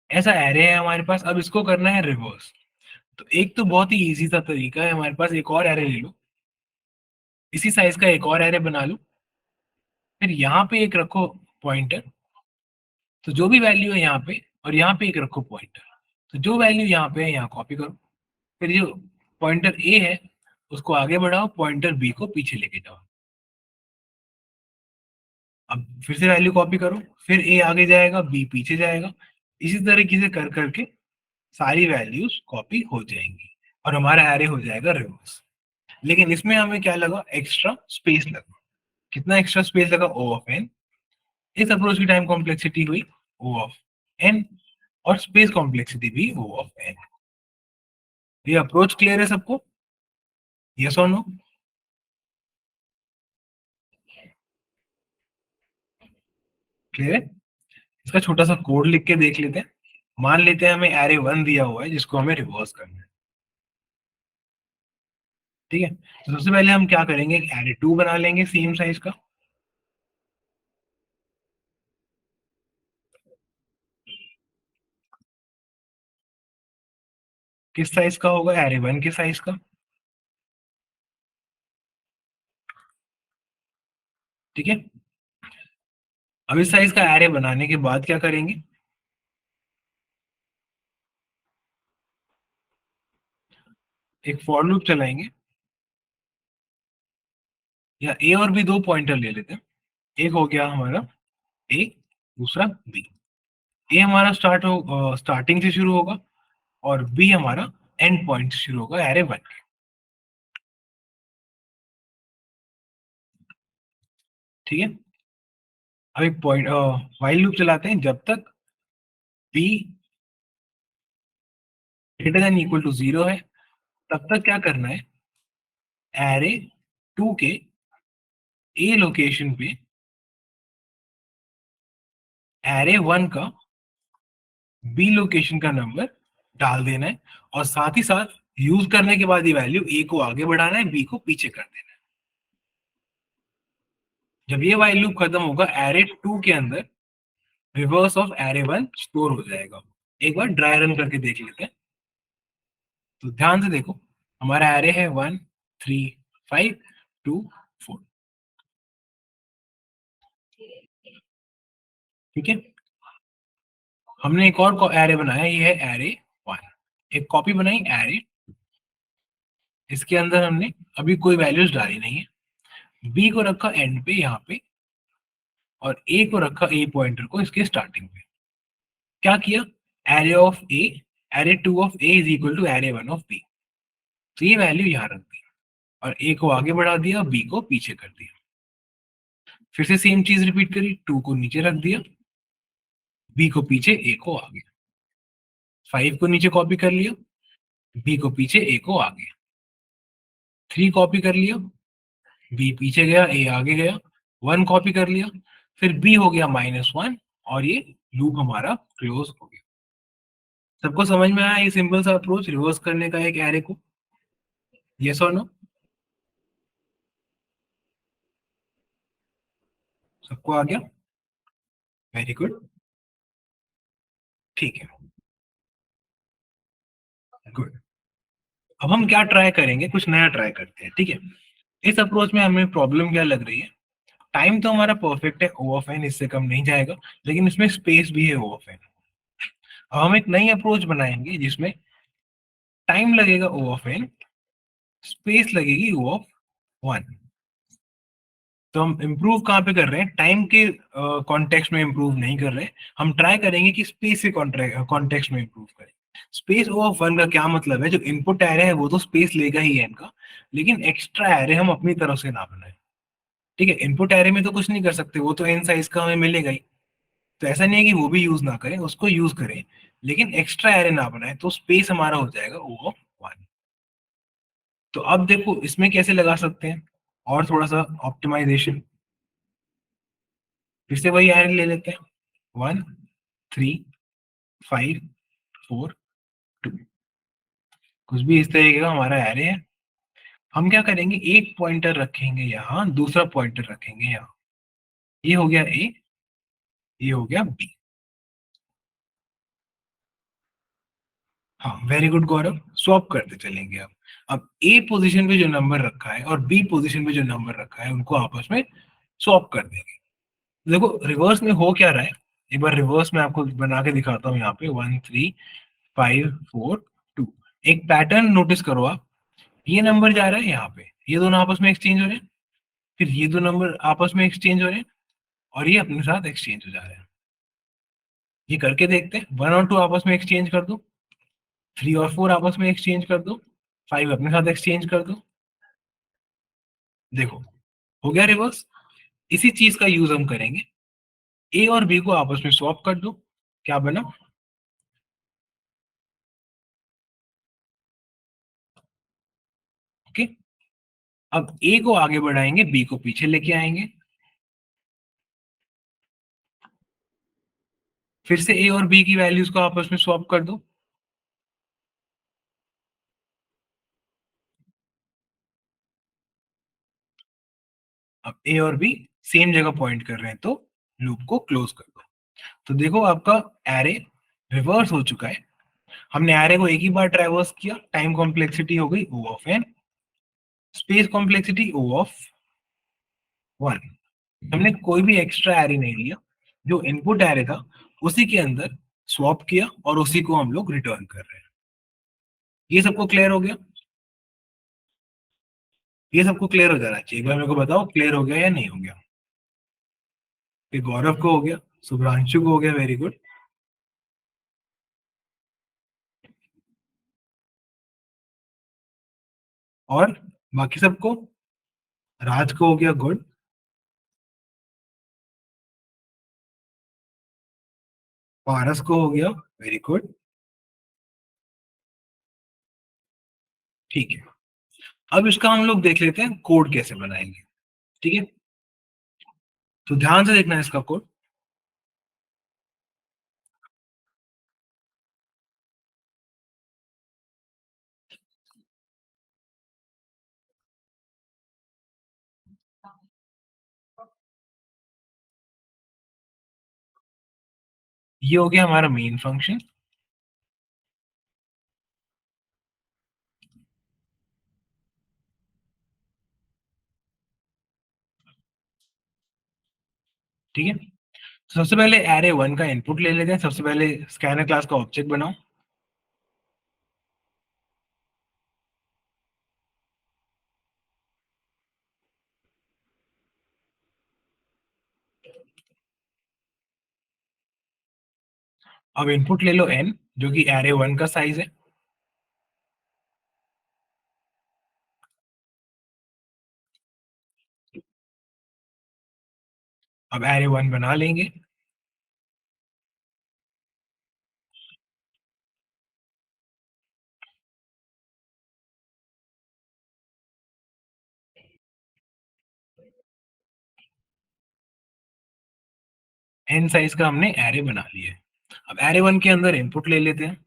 ऐसा एरे है हमारे पास। अब इसको करना है रिवर्स। तो एक तो बहुत ही इजी सा तरीका है, हमारे पास एक और एरे ले लो, इसी साइज का एक और एरे बना लो, फिर यहाँ पे एक रखो पॉइंटर, तो जो भी वैल्यू है यहाँ पे, और यहाँ पे एक रखो पॉइंटर, तो जो वैल्यू यहाँ पे है यहाँ कॉपी करो, फिर जो पॉइंटर ए है उसको आगे बढ़ाओ, पॉइंटर बी को पीछे लेके जाओ। अब फिर से वैल्यू कॉपी करो, फिर ए आगे जाएगा, बी पीछे जाएगा, इसी तरीके से कर करके सारी वैल्यूज कॉपी हो जाएंगी और हमारा एरे हो जाएगा रिवर्स। लेकिन इसमें हमें क्या लगा? एक्स्ट्रा स्पेस लगा। कितना एक्स्ट्रा स्पेस लगा? ओ ऑफ एन। इस अप्रोच की टाइम कॉम्प्लेक्सिटी हुई ओ ऑफ एन, और स्पेस कॉम्प्लेक्सिटी भी ओ ऑफ एन। ये अप्रोच क्लियर है सबको? यस और नो? क्लियर है? इसका छोटा सा कोड लिख के देख लेते हैं। मान लेते हैं हमें एरे 1 दिया हुआ है जिसको हमें रिवर्स करना है, ठीक है। तो सबसे पहले हम क्या करेंगे, एरे 2 बना लेंगे सेम साइज का। किस साइज का होगा? एरे 1 के साइज का, ठीक है। अब इस साइज का एरे बनाने के बाद क्या करेंगे, एक फॉर लूप चलाएंगे, या ए और बी दो पॉइंटर ले लेते हैं। एक हो गया हमारा ए, दूसरा बी। ए हमारा स्टार्टिंग से शुरू होगा, और बी हमारा एंड पॉइंट से शुरू होगा एरे 1 के, ठीक है। अब एक पॉइंट व्हाइल लूप चलाते हैं, जब तक B greater than equal to 0 है तब तक क्या करना है, एरे 2 के ए लोकेशन पे एरे 1 का बी लोकेशन का नंबर डाल देना है, और साथ ही साथ यूज करने के बाद ये वैल्यू ए को आगे बढ़ाना है, बी को पीछे कर देना है। जब ये व्हाइल लूप खत्म होगा, एरे 2 के अंदर रिवर्स ऑफ एरे 1 स्टोर हो जाएगा। एक बार ड्राई रन करके देख लेते हैं। तो ध्यान से देखो, हमारा एरे है 1 3 5 2 4, ठीक है। हमने एक और एरे बनाया, ये है एरे 1। एक कॉपी बनाई एरे, इसके अंदर हमने अभी कोई वैल्यूज डाली नहीं है। बी को रखा एंड पे यहाँ पे, और ए को रखा ए पॉइंटर को इसके स्टार्टिंग पे। क्या किया, array of A, array 2 of A is equal to array 1 of B. तो ये वैल्यू यहाँ रख दी, और ए को आगे बढ़ा दिया, बी को पीछे कर दिया। फिर से सेम चीज रिपीट करी, 2 को नीचे रख दिया, बी को पीछे, ए को आगे। 5 को नीचे कॉपी कर लिया, बी को पीछे, ए को आगे। 3 कॉपी कर लिया, बी पीछे गया, ए आगे गया। 1 कॉपी कर लिया, फिर बी हो गया -1, और ये लूप हमारा क्लोज हो गया। सबको समझ में आया ये सिंपल सा अप्रोच रिवर्स करने का एक एरे को? यस और नो? सबको आ गया? वेरी गुड, ठीक है, गुड। अब हम क्या ट्राई करेंगे, कुछ नया ट्राई करते हैं, ठीक है। इस अप्रोच में हमें प्रॉब्लम क्या लग रही है, टाइम तो हमारा परफेक्ट है, ओ ऑफ एन इससे कम नहीं जाएगा, लेकिन इसमें स्पेस भी है ओ ऑफ एन। अब हम एक नई अप्रोच बनाएंगे जिसमें टाइम लगेगा ओ ऑफ एन, स्पेस लगेगी ओ ऑफ 1। तो हम इम्प्रूव कहाँ पे कर रहे हैं, टाइम के कॉन्टेक्स्ट में इम्प्रूव नहीं कर रहे हैं। हम ट्राई करेंगे कि स्पेस के कॉन्टेक्स्ट में इम्प्रूव करें। स्पेस ओ ऑफ 1 का क्या मतलब है, जो इनपुट एरे है वो तो स्पेस लेगा ही एन का, लेकिन एक्स्ट्रा एरे हम अपनी तरफ से ना बनाए, ठीक है। इनपुट एरे में तो कुछ नहीं कर सकते, वो तो एन साइज का हमें मिलेगा ही। तो ऐसा नहीं है कि वो भी यूज ना करें, उसको यूज करें, लेकिन एक्स्ट्रा एरे ना बनाए, तो स्पेस हमारा हो जाएगा ओ ऑफ 1। तो अब देखो इसमें कैसे लगा सकते हैं, और थोड़ा सा ऑप्टिमाइजेशन। फिर से वही एरे ले लेते हैं, 1 3 5 4 2, कुछ भी इस तरीके का हमारा एरे है। हम क्या करेंगे, एक पॉइंटर रखेंगे यहाँ, दूसरा पॉइंटर रखेंगे यहाँ। ये हो गया ए, ये हो गया बी। हाँ वेरी गुड गौरव, स्वैप करते चलेंगे अब ए पोजीशन पे जो नंबर रखा है और बी पोजीशन पे जो नंबर रखा है उनको आपस में स्वैप कर देंगे। देखो रिवर्स में हो क्या रहा है, एक बार रिवर्स में आपको बना के दिखाता हूँ। यहाँ पे 1 3 5 4 2, एक पैटर्न नोटिस करो आप। ये नंबर जा रहा है यहाँ पे, ये दोनों आपस में एक्सचेंज हो रहे हैं, फिर ये दो नंबर आपस में एक्सचेंज हो रहे हैं, और ये अपने साथ एक्सचेंज हो जा रहे हैं। ये करके देखते हैं, 1 और 2 आपस में एक्सचेंज कर दो, 3 और 4 आपस में एक्सचेंज कर दो, 5 अपने साथ एक्सचेंज कर दो। देखो हो गया रिवर्स। इसी चीज का यूज हम करेंगे, ए और बी को आपस में स्वैप कर दो। क्या बना, ओके। अब ए को आगे बढ़ाएंगे, बी को पीछे लेके आएंगे, फिर से ए और बी की वैल्यूज को आपस में स्वैप कर दो। अब ए और बी सेम जगह पॉइंट कर रहे हैं, तो लूप को क्लोज कर दो। तो देखो आपका एरे रिवर्स हो चुका है। हमने एरे को एक ही बार ट्रैवर्स किया, टाइम कॉम्प्लेक्सिटी हो गई O of n, space complexity O of 1। हमने कोई भी एक्स्ट्रा एरे नहीं लिया, जो इनपुट एरे था उसी के अंदर स्वैप किया और उसी को हम लोग रिटर्न कर रहे हैं। ये सबको क्लियर हो गया, ये सबको क्लियर हो जाना चाहिए। एक बार मेरे को बताओ क्लियर हो गया या नहीं हो गया। फिर गौरव को हो गया, शुभ्रांशु को हो गया, वेरी गुड। और बाकी सबको, राज को हो गया, गुड। पारस को हो गया, वेरी गुड। ठीक है, अब इसका हम लोग देख लेते हैं कोड कैसे बनाएंगे। ठीक है, तो ध्यान से देखना है इसका कोड। ये हो गया हमारा मेन फंक्शन। ठीक है, तो सबसे पहले एरे 1 का इनपुट ले लेते हैं। सबसे पहले स्कैनर क्लास का ऑब्जेक्ट बनाओ। अब इनपुट ले लो n, जो कि एरे 1 का साइज है। अब एरे 1 बना लेंगे। n साइज का हमने एरे बना लिया है। अब एरे 1 के अंदर इनपुट ले लेते हैं।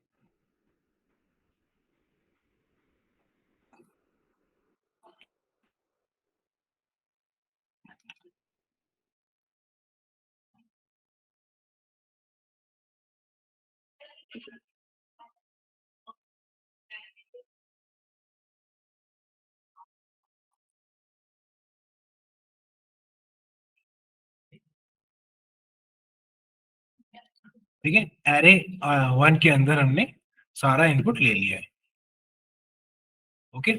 ठीक है, एरे 1 के अंदर हमने सारा इनपुट ले लिया है। ओके,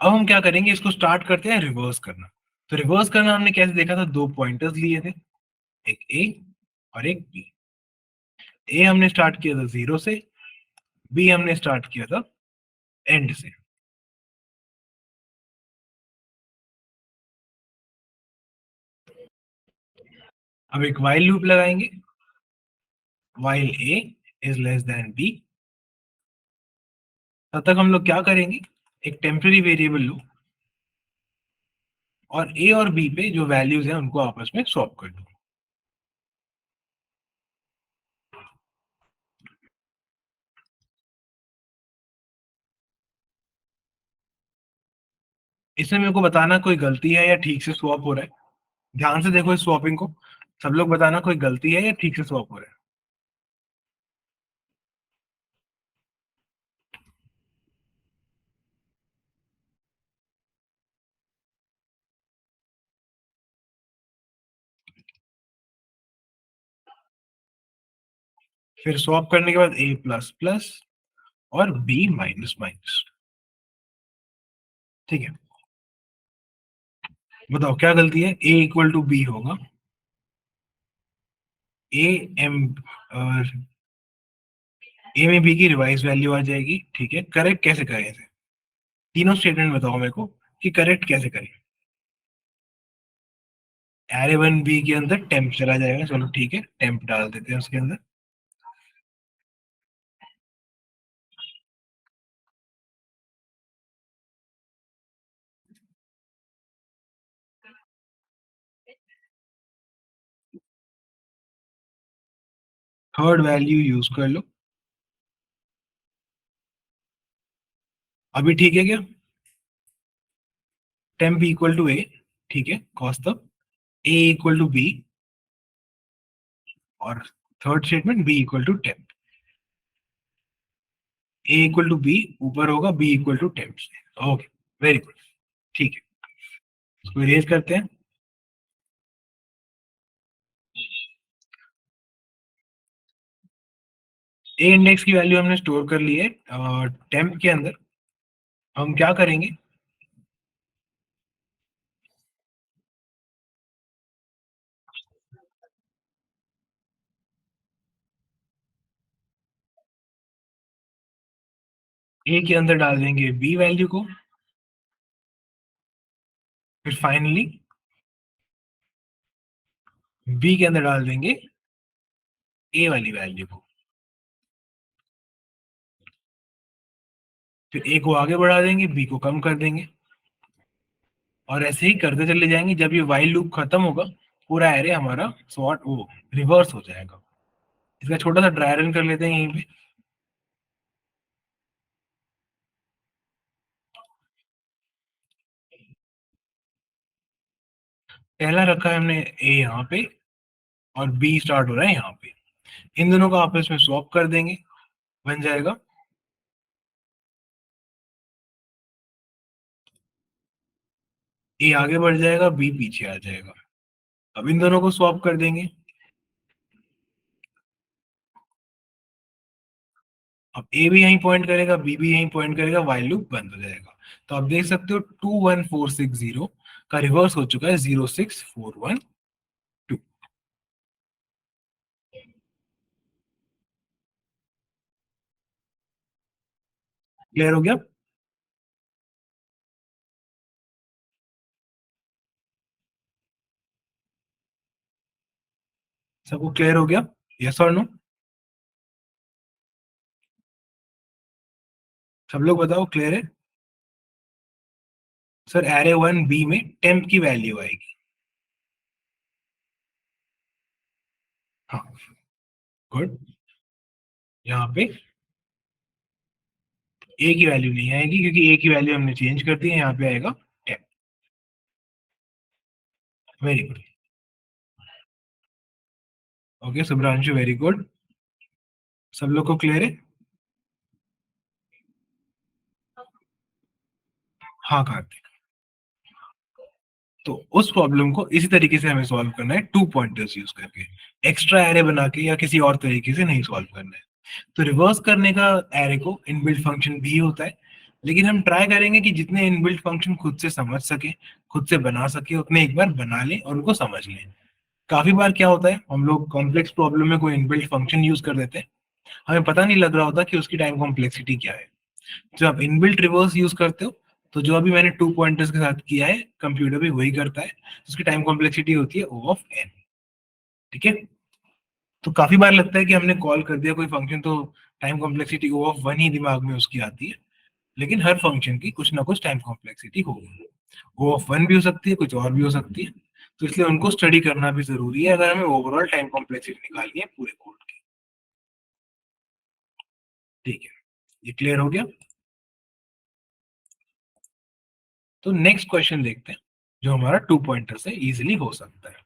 अब हम क्या करेंगे, इसको स्टार्ट करते हैं रिवर्स करना। तो रिवर्स करना हमने कैसे देखा था, दो पॉइंटर्स लिए थे, एक ए और एक बी। ए हमने स्टार्ट किया था 0 से, बी हमने स्टार्ट किया था एंड से। अब एक while लूप लगाएंगे, while a is less than b। तब तक हम लोग क्या करेंगे, एक टेम्पररी वेरिएबल लो और a और b पे जो वैल्यूज हैं उनको आपस में स्वैप कर दो। इसमें मेरे को बताना कोई गलती है या ठीक से स्वैप हो रहा है। ध्यान से देखो इस स्वैपिंग को। सब लोग बताना कोई गलती है या ठीक से स्वैप हो रहा है। फिर स्वैप करने के बाद ए प्लस प्लस और बी माइनस माइनस। ठीक है, बताओ क्या गलती है। ए इक्वल टू बी होगा। ए एम ए में बी की रिवाइज वैल्यू आ जाएगी। ठीक है, करेक्ट कैसे करें इसे? तीनों स्टेटमेंट बताओ मेरे को कि करेक्ट कैसे करें। एरे वन बी के अंदर टेम्प चला जाएगा। चलो ठीक है, टेम्प डाल देते हैं उसके अंदर। थर्ड वैल्यू यूज कर लो। अभी ठीक है क्या? Temp equal to A. ठीक है, कॉस तब ए इक्वल टू बी और third statement B equal to temp. A equal to B ऊपर होगा, B equal to temp. Okay, very good. ठीक है, इसको इरेज करते हैं। ए इंडेक्स की वैल्यू हमने स्टोर कर ली है टेम्प के अंदर। हम क्या करेंगे? ए के अंदर डाल देंगे बी वैल्यू को। फिर फाइनली बी के अंदर डाल देंगे ए वाली वैल्यू को। फिर ए को आगे बढ़ा देंगे, बी को कम कर देंगे और ऐसे ही करते चले जाएंगे। जब ये वाइल लूप खत्म होगा, पूरा एरे हमारा सॉर्ट वो रिवर्स हो जाएगा। इसका छोटा सा ड्राई रन कर लेते हैं यहीं पे। पहला रखा है हमने ए यहाँ पे और बी स्टार्ट हो रहा है यहाँ पे। इन दोनों को आपस में स्वैप कर देंगे, बन जाएगा ए आगे बढ़ जाएगा, बी पीछे आ जाएगा। अब इन दोनों को स्वैप कर देंगे। अब ए भी यहीं पॉइंट करेगा, बी भी यहीं पॉइंट करेगा, वाइल लूप बंद हो जाएगा। तो आप देख सकते हो 21460 का रिवर्स हो चुका है 06412। क्लियर हो गया? सबको क्लियर हो गया? यस और नो? सब लोग बताओ क्लियर है? सर एरे वन बी में टेम्प की वैल्यू आएगी। हाँ, गुड। यहाँ पे ए की वैल्यू नहीं आएगी क्योंकि ए की वैल्यू हमने चेंज कर दी है। यहाँ पे आएगा temp. Very good. Okay Subhranshu, very good. सब लोग को क्लियर है? हाँ कार्तिक। तो उस प्रॉब्लम को इसी तरीके से हमें सॉल्व करना है, टू पॉइंटर्स यूज करके। एक्स्ट्रा एरे बना के या किसी और तरीके से नहीं सॉल्व करना है। तो रिवर्स करने का एरे को इनबिल्ट फंक्शन भी होता है, लेकिन हम ट्राई करेंगे कि जितने इनबिल्ट फंक्शन खुद से समझ सके, खुद से बना सके, उतने एक बार बना लें और उनको समझ लें। काफी बार क्या होता है, हम लोग कॉम्प्लेक्स प्रॉब्लम में कोई इनबिल्ट फंक्शन यूज कर देते हैं, हमें पता नहीं लग रहा होता कि उसकी टाइम कॉम्प्लेक्सिटी क्या है। जब आप इनबिल्ट रिवर्स यूज करते हो, तो जो अभी मैंने टू पॉइंटर्स के साथ किया है, कंप्यूटर भी वही करता है। उसकी टाइम कॉम्प्लेक्सिटी होती है ओ ऑफ एन। ठीक है, तो काफी बार लगता है कि हमने कॉल कर दिया कोई फंक्शन तो time complexity O of one ही दिमाग में उसकी आती है। लेकिन हर फंक्शन की कुछ ना कुछ टाइम कॉम्प्लेक्सिटी होगी। ओ ऑफ वन भी हो सकती है, कुछ और भी हो सकती है। तो इसलिए उनको स्टडी करना भी जरूरी है अगर हमें ओवरऑल टाइम कॉम्प्लेक्सिटी निकालनी है पूरे कोड की। ठीक है, ये क्लियर हो गया? तो नेक्स्ट क्वेश्चन देखते हैं जो हमारा 2 पॉइंटर से इजीली हो सकता है।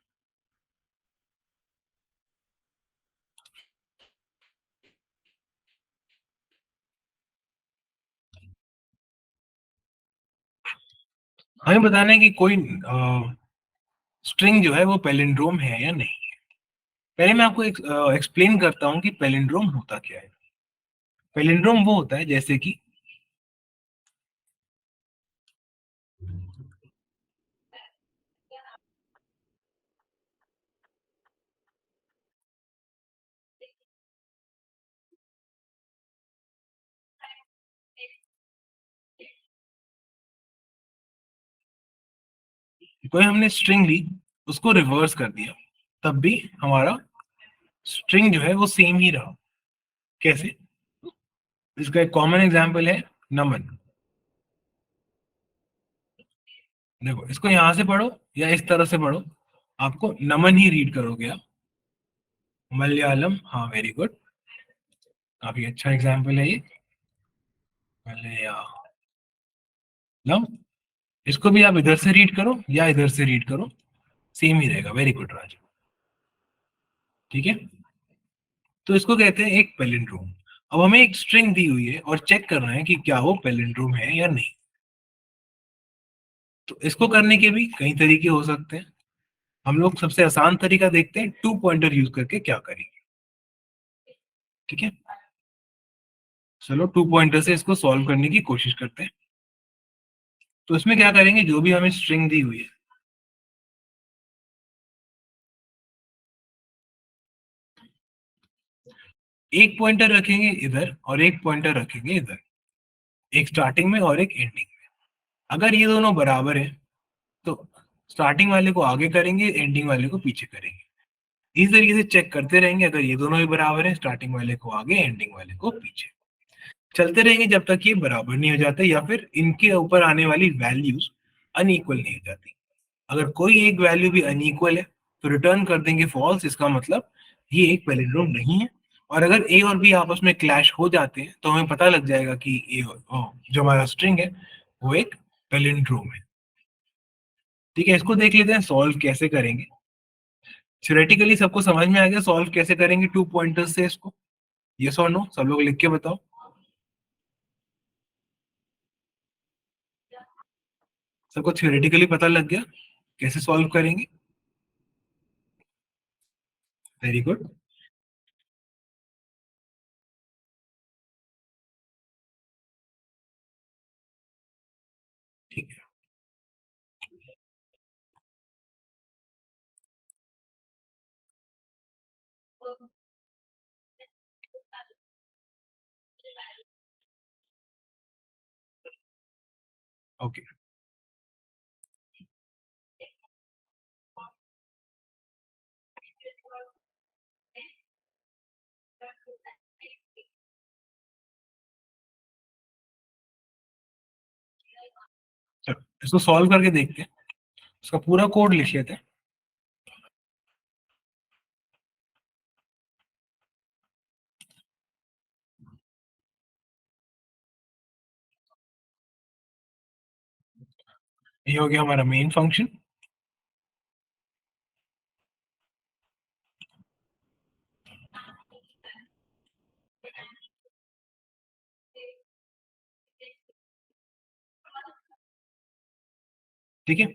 हमें बताना है कि कोई स्ट्रिंग जो है वो पैलिंड्रोम है या नहीं। पहले मैं आपको एक्सप्लेन करता हूँ कि पैलिंड्रोम होता क्या है। पैलिंड्रोम वो होता है जैसे कि कोई हमने स्ट्रिंग ली, उसको रिवर्स कर दिया, तब भी हमारा स्ट्रिंग जो है वो सेम ही रहा। कैसे? इसका एक कॉमन एग्जांपल है नमन। देखो, इसको यहां से पढ़ो या इस तरह से पढ़ो, आपको नमन ही रीड करोगे आप। मलयालम, हाँ वेरी गुड, काफी अच्छा एग्जांपल है ये। मलयालम, इसको भी आप इधर से रीड करो या इधर से रीड करो, सेम ही रहेगा। Very good Raju. ठीक है, तो इसको कहते हैं एक पैलिंड्रोम। अब हमें एक स्ट्रिंग दी हुई है और चेक करना है कि क्या वो पैलिंड्रोम है या नहीं। तो इसको करने के भी कई तरीके हो सकते हैं। हम लोग सबसे आसान तरीका देखते हैं, 2 पॉइंटर यूज करके क्या करेंगे। ठीक है, चलो 2 पॉइंटर से इसको सॉल्व करने की कोशिश करते हैं। तो इसमें क्या करेंगे, जो भी हमें स्ट्रिंग दी हुई है, एक पॉइंटर रखेंगे इधर और एक पॉइंटर रखेंगे इधर, एक स्टार्टिंग में और एक एंडिंग में। अगर ये दोनों बराबर है तो स्टार्टिंग वाले को आगे करेंगे, एंडिंग वाले को पीछे करेंगे। इस तरीके से चेक करते रहेंगे। अगर ये दोनों भी बराबर है, स्टार्टिंग वाले को आगे, एंडिंग वाले को पीछे, चलते रहेंगे जब तक ये बराबर नहीं हो जाते या फिर इनके ऊपर आने वाली वैल्यूज अनइक्वल नहीं हो जाती। अगर कोई एक वैल्यू भी अनइक्वल है तो रिटर्न कर देंगे फॉल्स। इसका मतलब ये एक पैलिंड्रोम नहीं है। और अगर ए और बी आपस में क्लैश हो जाते हैं तो हमें पता लग जाएगा कि ए जो हमारा स्ट्रिंग है वो एक पैलिंड्रोम है। ठीक है, इसको देख लेते हैं सॉल्व कैसे करेंगे। थ्योरेटिकली सबको समझ में आ गया सॉल्व कैसे करेंगे 2 पॉइंटर्स से इसको? यस और नो, सब लोग लिख के बताओ। सबको थ्योरेटिकली पता लग गया कैसे सॉल्व करेंगे? Very good. ठीक है, ओके। चलो इसको सॉल्व करके देखते हैं। इसका पूरा कोड लिख लेते हैं। ये हो गया हमारा मेन फंक्शन। ठीक है,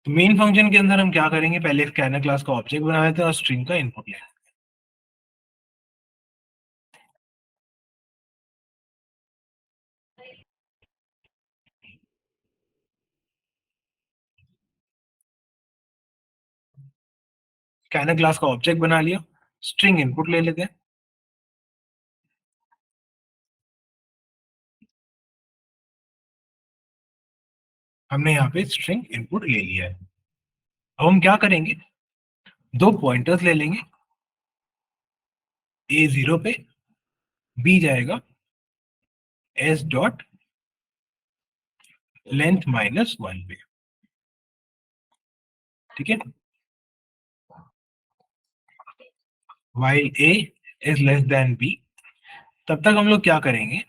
तो मेन फंक्शन के अंदर हम क्या करेंगे, पहले स्कैनर क्लास का ऑब्जेक्ट बना देते हैं और स्ट्रिंग का इनपुट ले। स्कैनर क्लास का ऑब्जेक्ट बना लिया, स्ट्रिंग इनपुट ले लेते हैं। हमने यहाँ पे स्ट्रिंग इनपुट ले लिया है। अब हम क्या करेंगे, दो पॉइंटर्स ले लेंगे। ए 0 पे, बी जाएगा एस डॉट लेंथ -1 पे। ठीक है, while a is less than b, तब तक हम लोग क्या करेंगे,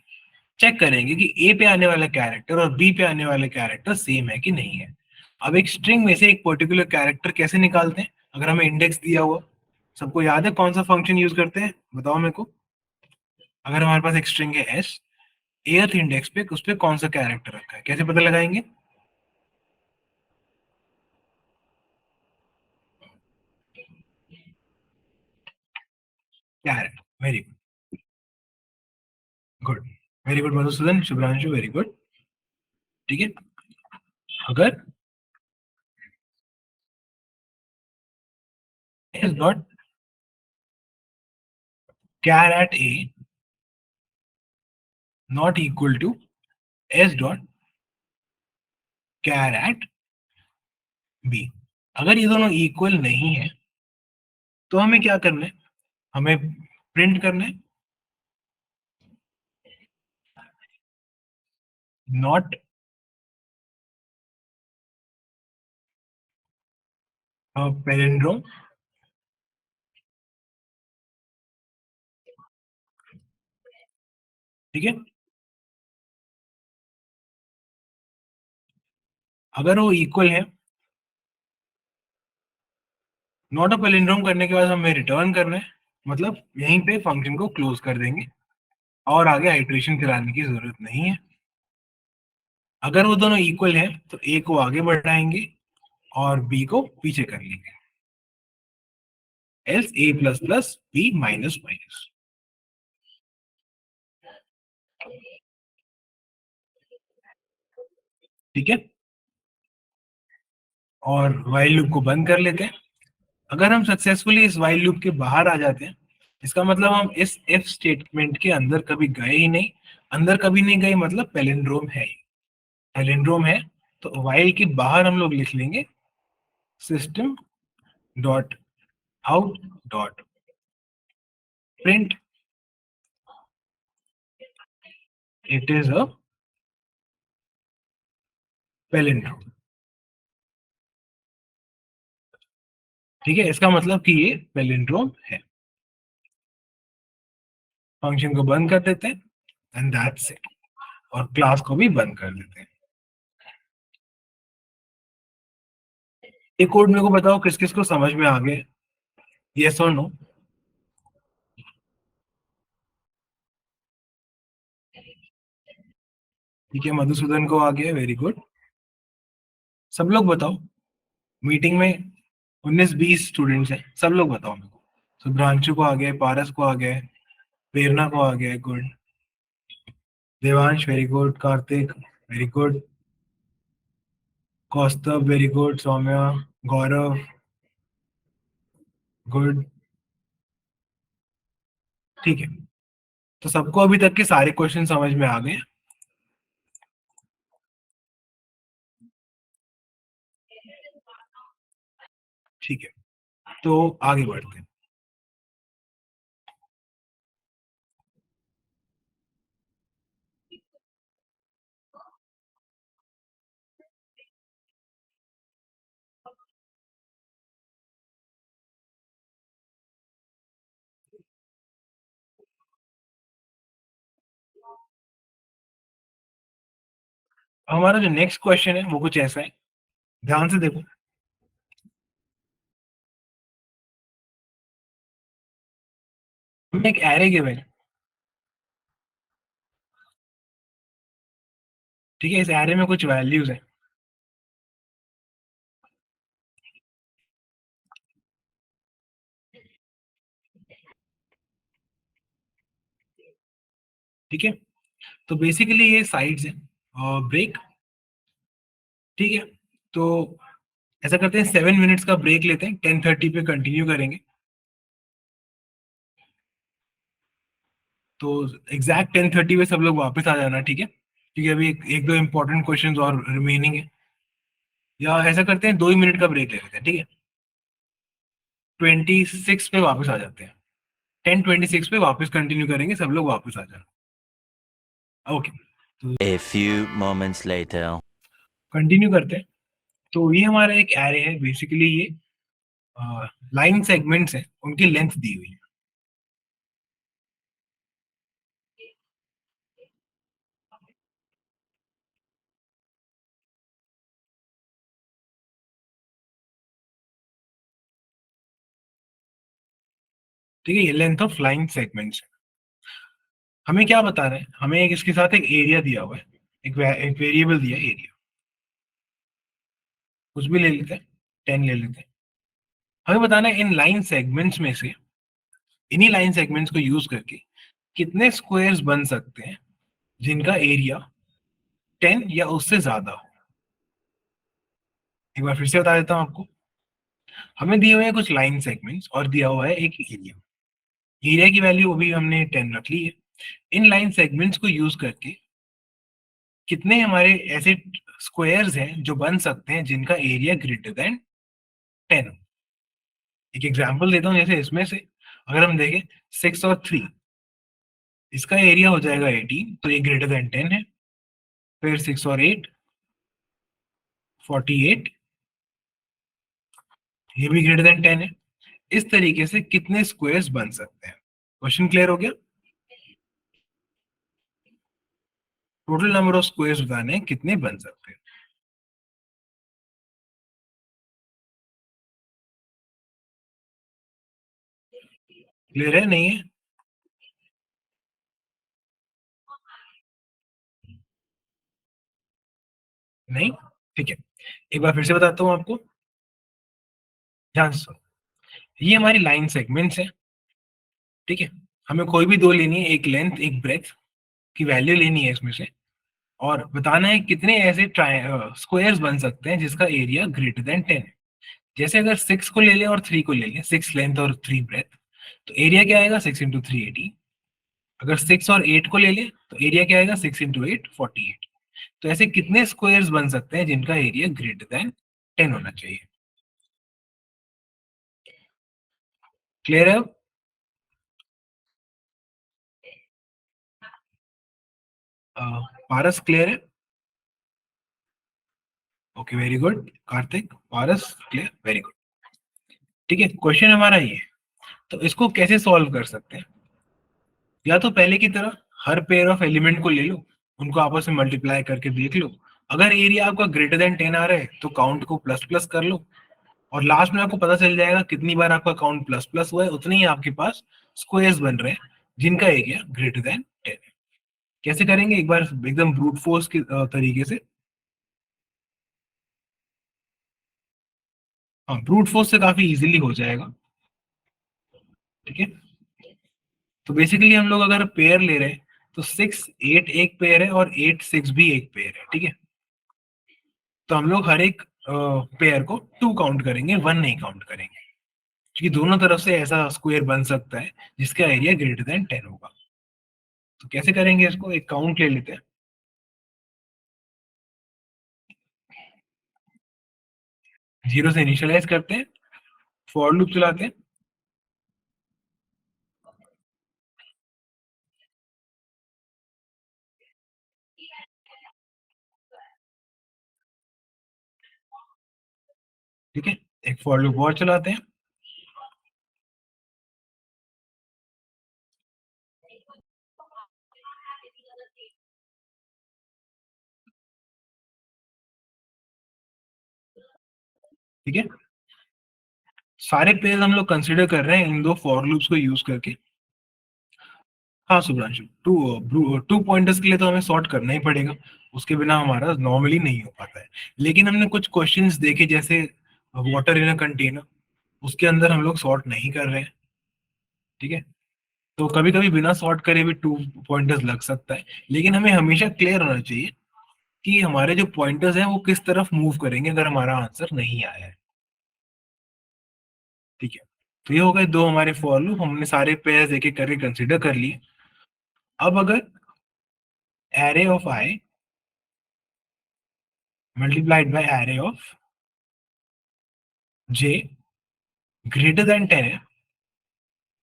चेक करेंगे कि ए पे आने वाला कैरेक्टर और बी पे आने वाला कैरेक्टर सेम है कि नहीं है। अब एक स्ट्रिंग में से एक पर्टिकुलर कैरेक्टर कैसे निकालते हैं, अगर हमें इंडेक्स दिया हुआ, सबको याद है कौन सा फंक्शन यूज करते हैं, बताओ मेरे को। अगर हमारे पास एक स्ट्रिंग है एस, एथ इंडेक्स पे उस पे कौन सा कैरेक्टर रखा है, कैसे पता लगाएंगे? Character, very good, very good Madhusudan, Shubhranshu, very good. ठीक है, अगर S dot char at A not equal to S dot char at B, अगर ये दोनों इक्वल नहीं है तो हमें क्या करना है, हमें प्रिंट करना है नॉट पैलिंड्रोम। ठीक है, अगर वो इक्वल है, नॉट अ पैलिंड्रोम करने के बाद हमें रिटर्न करना है, मतलब यहीं पे फंक्शन को क्लोज कर देंगे और आगे आइटरेशन कराने की जरूरत नहीं है। अगर वो दोनों इक्वल है तो ए को आगे बढ़ाएंगे और बी को पीछे कर लेंगे, else A plus plus B minus minus. ठीक है, और वाइल लूप को बंद कर लेते हैं। अगर हम सक्सेसफुली इस वाइल लूप के बाहर आ जाते हैं, इसका मतलब हम इस इफ स्टेटमेंट के अंदर कभी गए ही नहीं। अंदर कभी नहीं गए मतलब पैलिंड्रोम है ही। पैलिंड्रोम है तो वाइल के बाहर हम लोग लिख लेंगे system dot out dot print it is a palindrome. ठीक है, इसका मतलब कि ये पैलिंड्रोम है। फंक्शन को बंद कर देते हैं एंड दैट्स इट, और क्लास को भी बंद कर देते हैं। ये कोड मेरे को बताओ किस किस को समझ में आ गए, यस और नो? ठीक है, मधुसूदन को आ गया, वेरी गुड। सब लोग बताओ, मीटिंग में 19-20 स्टूडेंट्स हैं, सब लोग बताओ मेरे को। सुभ्रांशु को आ गए, पारस को आ गए, प्रेरणा को आ गया, good. Devansh very good, Kartik very good, Kaustubh very good, Saumya, Gaurav good. ठीक है, तो सबको अभी तक के सारे क्वेश्चन समझ में आ गए। ठीक है, तो आगे बढ़ते हैं। हमारा जो नेक्स्ट क्वेश्चन है वो कुछ ऐसा है, ध्यान से देखो। हमें एक एरे गिवन है, ठीक है, इस एरे में कुछ वैल्यूज है। ठीक है, तो बेसिकली ये साइड्स है ब्रेक। ठीक है, तो ऐसा करते हैं 7 मिनट्स का ब्रेक लेते हैं, 10:30 पे कंटिन्यू करेंगे। तो एग्जैक्ट 10:30 पे सब लोग वापस आ जाना, ठीक है, क्योंकि अभी एक दो इंपॉर्टेंट क्वेश्चंस और रिमेनिंग है। या ऐसा करते हैं 2 ही मिनट का ब्रेक ले लेते हैं, ठीक है, 26 पे वापस आ जाते हैं। 10:26 पे वापस कंटिन्यू करेंगे, सब लोग वापस आ जाना। ओके, तो A few moments later. Continue करते हैं। तो ये हमारा एक एरे है, बेसिकली ये लाइन सेगमेंट्स है, उनकी लेंथ दी हुई है। ठीक है, ये लेंथ ऑफ लाइन सेगमेंट्स है। हमें क्या बता रहे हैं, हमें एक इसके साथ एक एरिया दिया हुआ है, एक वेरिएबल दिया है एरिया, कुछ भी ले लेते हैं, 10 ले लेते हैं। हमें बताना है इन लाइन सेगमेंट्स में से, इन्हीं लाइन सेगमेंट्स को यूज करके कितने स्क्वायर्स बन सकते हैं जिनका एरिया 10 या उससे ज्यादा हो। एक बार फिर से बता देता हूं आपको, हमें दिए हुए हैं कुछ लाइन सेगमेंट्स और दिया हुआ है एक एरिया। एरिया की वैल्यू अभी हमने 10 रख ली है। इन लाइन सेगमेंट्स को यूज करके कितने हमारे ऐसे स्क्वायर्स हैं जो बन सकते हैं जिनका एरिया ग्रेटर देन 10 हो। एक एग्जांपल देता हूं, जैसे इसमें से अगर हम देखें 6 और 3, इसका एरिया हो जाएगा 18, तो ये ग्रेटर देन 10 है। फिर 6 और 8, 48, ये भी ग्रेटर देन 10 है। इस तरीके से कितने स्क्वायर्स बन सकते हैं। क्वेश्चन क्लियर हो गया? टोटल नंबर ऑफ स्क्वायर्स बताने हैं कितने बन सकते हैं। क्लियर है नहीं है? नहीं? ठीक है, एक बार फिर से बताता हूं आपको, ध्यान से सुनो। ये हमारी लाइन सेगमेंट्स है, ठीक है। हमें कोई भी दो लेनी है, एक लेंथ एक ब्रेथ की वैल्यू लेनी है इसमें से, और बताना है कितने ऐसे स्क्वायर्स बन सकते हैं जिसका एरिया ग्रेटर देन 10 है। जैसे अगर 6 को ले लें और 3 को ले लें, 6 लेंथ और 3 ब्रेथ, तो एरिया क्या आएगा? 6 इंटू 3 80। अगर 6 और 8 को ले लें तो एरिया क्या आएगा? 6 इंटू 8 48। तो ऐसे कितने स्क्वायर्स बन सकते हैं जिनका एरिया ग्रेटर देन 10 होना चाहिए। क्लियर है अब? पारस क्लियर है? Okay, very good. Kartik, Paras clear, very good. ठीक है, क्वेश्चन हमारा ये है, तो इसको कैसे सॉल्व कर सकते हैं? या तो पहले की तरह हर पेयर ऑफ एलिमेंट को ले लो, उनको आपस में मल्टीप्लाई करके देख लो। अगर एरिया आपका ग्रेटर देन 10 आ रहा है तो काउंट को प्लस प्लस कर लो, और लास्ट में आपको पता चल जाएगा कितनी बार आपका काउंट प्लस प्लस हुआ है, उतने ही आपके पास स्क्वायर्स बन रहे हैं जिनका एरिया ग्रेटर देन 10 है। कैसे करेंगे एक बार एकदम ब्रूट फोर्स के तरीके से? हाँ, ब्रूट फोर्स से काफी इजीली हो जाएगा। ठीक है, तो बेसिकली हम लोग अगर पेयर ले रहे हैं तो 6 8 एक पेयर है और 8 6 भी एक पेयर है। ठीक है, तो हम लोग हर एक पेयर को 2 काउंट करेंगे, 1 नहीं काउंट करेंगे, क्योंकि दोनों तरफ से ऐसा स्क्वायर बन सकता है जिसका एरिया ग्रेटर देन 10 होगा। तो कैसे करेंगे इसको? एक काउंट ले लेते हैं, 0 से इनिशियलाइज करते हैं, फॉर लूप चलाते हैं। ठीक है, एक फॉर लूप और चलाते हैं। ठीक है, सारे पेयर हम लोग कंसिडर कर रहे हैं इन दो फॉर लूप्स को यूज करके। हाँ सुब्रांशु, टू पॉइंटर्स के लिए तो हमें सॉर्ट करना ही पड़ेगा, उसके बिना हमारा नॉर्मली नहीं हो पाता है। लेकिन हमने कुछ क्वेश्चंस देखे, जैसे वाटर इन अ कंटेनर, उसके अंदर हम लोग सॉर्ट नहीं कर रहे हैं। ठीक है, तो कभी कभी बिना सॉर्ट करे भी टू पॉइंटर्स लग सकता है, लेकिन हमें हमेशा क्लियर होना चाहिए कि हमारे जो पॉइंटर्स हैं वो किस तरफ मूव करेंगे अगर हमारा आंसर नहीं आया है। ठीक है, तो ये हो गए दो हमारे फॉर लूप, हमने सारे पेयर्स एक एक करके कंसिडर कर लिए। अब अगर array of I multiplied by array of J greater than 10 है,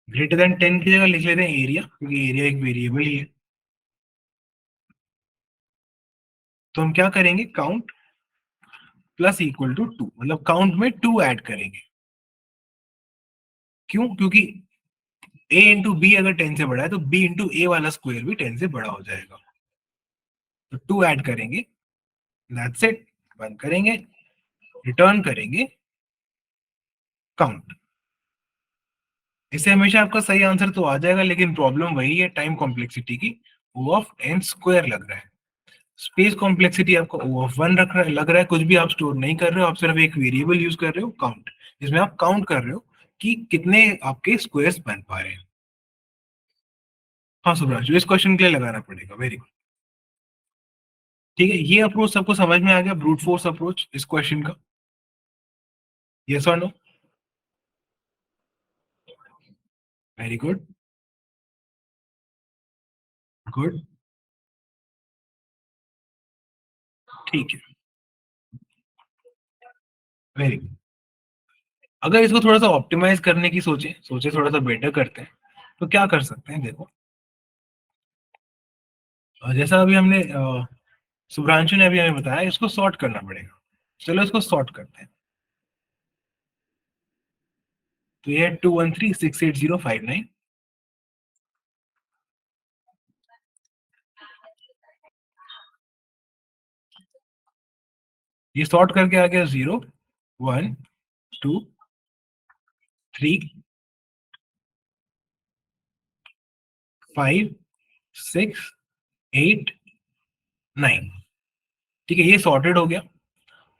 ग्रेटर देन 10 की जगह लिख लेते हैं एरिया, क्योंकि एरिया एक वेरिएबल ही है। तो हम क्या करेंगे? काउंट प्लस इक्वल टू 2, मतलब काउंट में 2 ऐड करेंगे। क्यों? क्योंकि a इंटू बी अगर 10 से बड़ा है तो b इंटू ए वाला स्क्वायर भी 10 से बड़ा हो जाएगा। तो 2 ऐड करेंगे, दैट्स इट। बंद करेंगे, रिटर्न करेंगे काउंट। इससे हमेशा आपका सही आंसर तो आ जाएगा, लेकिन प्रॉब्लम वही है टाइम कॉम्प्लेक्सिटी की, O ऑफ n स्क्वायर लग रहा है। स्पेस कॉम्प्लेक्सिटी आपको O ऑफ 1 रख रहा है, लग रहा है। कुछ भी आप स्टोर नहीं कर रहे हो, आप सिर्फ एक वेरिएबल यूज कर रहे हो काउंट, जिसमें आप काउंट कर रहे हो कि कितने आपके स्क्वायर्स बन पा रहे हैं। हाँ सुब्रांशु, इस क्वेश्चन के लिए लगाना पड़ेगा। Very good. ठीक है, ये अप्रोच सबको समझ में आ गया, ब्रूट फोर्स अप्रोच इस क्वेश्चन का? यस और नो? Very good. गुड। ठीक है, वेरी गुड। अगर इसको थोड़ा सा ऑप्टिमाइज करने की सोचे सोचे थोड़ा सा बेटर करते हैं, तो क्या कर सकते हैं? देखो, जैसा अभी हमने शुभ्रांशु ने अभी हमें बताया, इसको सॉर्ट करना पड़ेगा। चलो इसको सॉर्ट करते हैं। तो ये 213 68059। ये सॉर्ट करके आ गया 0 1 2 3 5 6 8 9। ठीक है, ये सॉर्टेड हो गया।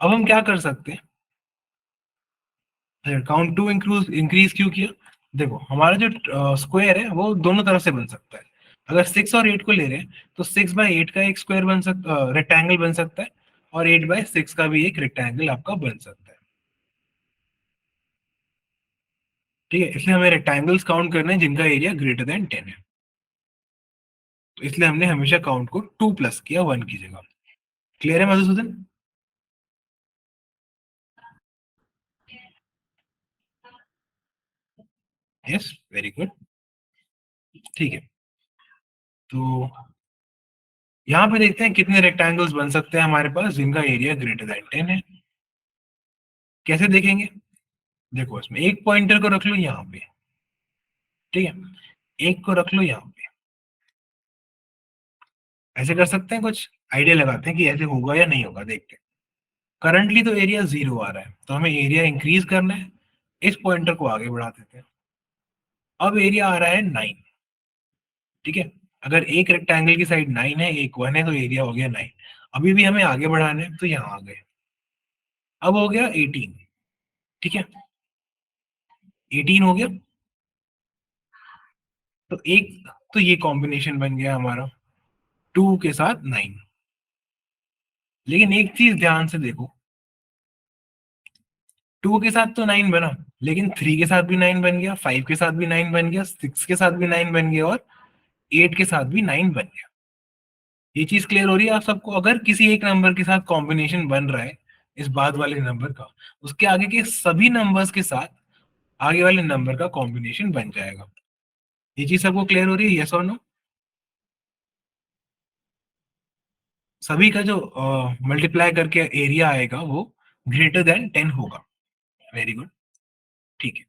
अब हम क्या कर सकते हैं? काउंट टू इंक्रीज क्यों किया? देखो, हमारा जो स्क्वायर है वो दोनों तरफ से बन सकता है। अगर 6 और 8 को ले रहे हैं तो 6/8 का एक स्क्वायर बन सकता, रेक्टेंगल बन सकता है, और 8/6 का भी एक रेक्टेंगल आपका बन सकता है। ठीक है, इसलिए हमें रेक्टेंगल्स काउंट करने हैं जिनका एरिया ग्रेटर देन 10 है। तो इसलिए हमने हमेशा काउंट को 2 प्लस किया 1 की जगह। क्लियर है मधुसूदन? Yes, very good. ठीक है, तो यहाँ पे देखते हैं कितने रेक्टेंगल्स बन सकते हैं हमारे पास जिनका एरिया ग्रेटर देन 10 है। कैसे देखेंगे? देखो, इसमें एक पॉइंटर को रख लो यहाँ पे। ठीक है, एक को रख लो यहाँ पे। ऐसे कर सकते हैं, कुछ आइडिया लगाते हैं कि ऐसे होगा या नहीं होगा, देखते हैं। करंटली तो एरिया 0 आ रहा है, तो हमें एरिया इंक्रीज करना है। इस पॉइंटर को आगे बढ़ा देते हैं। अब एरिया आ रहा है 9। ठीक है, अगर एक रेक्टेंगल की साइड 9 है, एक 1 है, तो एरिया हो गया 9। अभी भी हमें आगे बढ़ाना है, तो यहाँ आ गए। अब हो गया 18। ठीक है, 18 हो गया। तो एक, तो ये कॉम्बिनेशन बन गया हमारा 2 के साथ 9। लेकिन एक चीज ध्यान से देखो, 2 के साथ तो 9 बना, लेकिन 3 के साथ भी 9 बन गया, 5 के साथ भी 9 बन गया, 6 के साथ भी 9 बन गया, और 8 के साथ भी 9 बन गया। ये चीज क्लियर हो रही है आप सबको? अगर किसी एक नंबर के साथ कॉम्बिनेशन बन रहा है इस बाद वाले नंबर का, उसके आगे के सभी नंबर्स के साथ आगे वाले नंबर का कॉम्बिनेशन बन जाएगा। ये चीज सबको क्लियर हो रही है? यस और नो? सभी का जो मल्टीप्लाई करके एरिया आएगा वो ग्रेटर देन 10 होगा। Very good. ठीक है,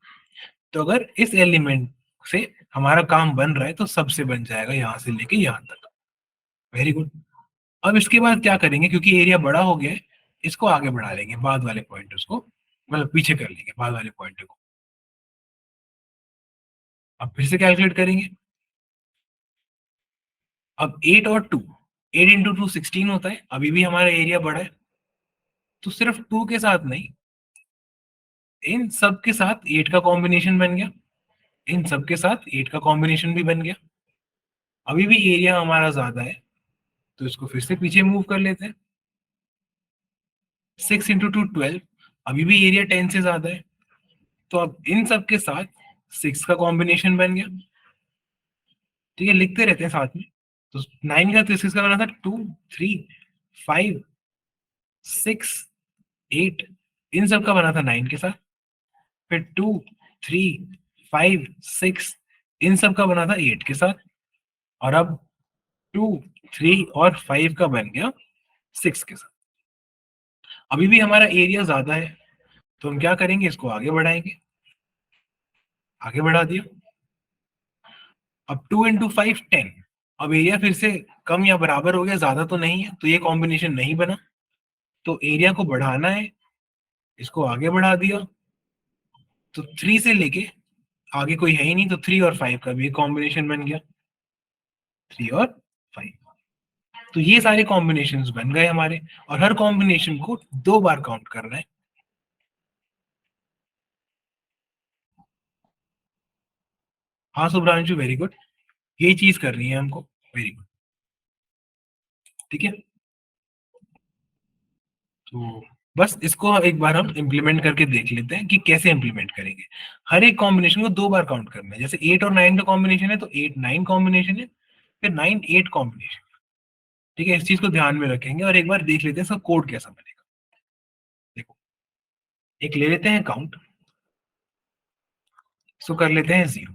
तो अगर इस एलिमेंट से हमारा काम बन रहा है तो सबसे बन जाएगा, यहां से लेके यहां तक। Very good. अब इसके बाद क्या करेंगे, क्योंकि एरिया बड़ा हो गया है, इसको आगे बढ़ा लेंगे, बाद वाले पॉइंटर्स को, मतलब पीछे कर लेंगे बाद वाले पॉइंटर को। अब फिर से कैलकुलेट करेंगे। अब 8 और 2, 8 इंटू 2 16 होता है। अभी भी हमारा एरिया बड़ा है, तो सिर्फ 2 के साथ नहीं, इन सब के साथ 8 का कॉम्बिनेशन बन गया, इन सब के साथ 8 का कॉम्बिनेशन भी बन गया। अभी भी एरिया हमारा ज्यादा है, तो इसको फिर से पीछे मूव कर लेते हैं। 6 इंटू 2 12। अभी भी एरिया 10 से ज्यादा है, तो अब इन सब के साथ 6 का कॉम्बिनेशन बन गया। ठीक है, लिखते रहते हैं साथ में। तो 9 का, तो 6 का बना था 2 3 5 6 8। इन सब का बना था 9 के साथ। फिर 2 3 5 6, इन सब का बना था 8 के साथ। और अब 2 3 और 5 का बन गया 6 के साथ। अभी भी हमारा एरिया ज्यादा है, तो हम क्या करेंगे, इसको आगे बढ़ाएंगे। आगे बढ़ा दिया। अब 2 इंटू 5 10। अब एरिया फिर से कम या बराबर हो गया, ज्यादा तो नहीं है, तो ये कॉम्बिनेशन नहीं बना। तो एरिया को बढ़ाना है, इसको आगे बढ़ा दिया। तो 3 से लेके आगे कोई है ही नहीं, तो 3 और 5 का भी एक कॉम्बिनेशन बन गया, 3 और 5। तो ये सारे कॉम्बिनेशंस बन गए हमारे, और हर कॉम्बिनेशन को 2 बार काउंट करना है। हाँ सुब्रांशु, वेरी गुड, ये चीज करनी है हमको, वेरी गुड, ठीक है। तो बस इसको एक बार हम इम्प्लीमेंट करके देख लेते हैं कि कैसे इम्प्लीमेंट करेंगे। हर एक कॉम्बिनेशन को 2 बार काउंट करना है, जैसे 8 और 9 का कॉम्बिनेशन है तो 8 9 कॉम्बिनेशन है, फिर 9 8 कॉम्बिनेशन, ठीक है। इस चीज को ध्यान में रखेंगे और एक बार देख लेते हैं इसका कोड कैसा बनेगा। देखो, एक ले लेते हैं काउंट, इसको कर लेते हैं 0।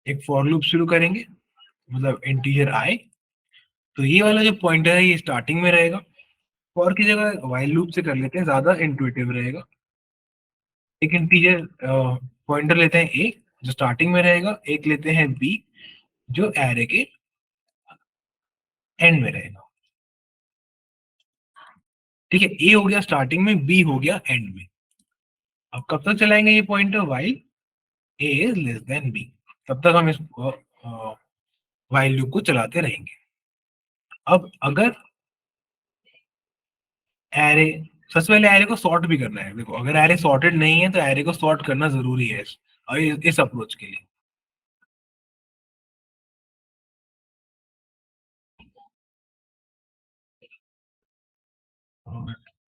एक फॉर लूप शुरू करेंगे, मतलब इंटीजर आई, तो ये वाला जो पॉइंटर है ये स्टार्टिंग में रहेगा। फॉर की जगह वाइल लूप से कर लेते हैं, ज्यादा इंट्यूटिव रहेगा। एक इंटीजर पॉइंटर लेते हैं ए, जो स्टार्टिंग में रहेगा, एक लेते हैं बी, जो एरे के एंड में रहेगा, ठीक है। ए हो गया स्टार्टिंग में, बी हो गया एंड में। अब कब तक चलाएंगे ये pointer? While A is less than B, तब तक हम इस वाइल लूप को चलाते रहेंगे। अब अगर एरे, सबसे पहले एरे को सॉर्ट भी करना है। देखो, अगर एरे सॉर्टेड नहीं है तो एरे को सॉर्ट करना जरूरी है इस अप्रोच के लिए।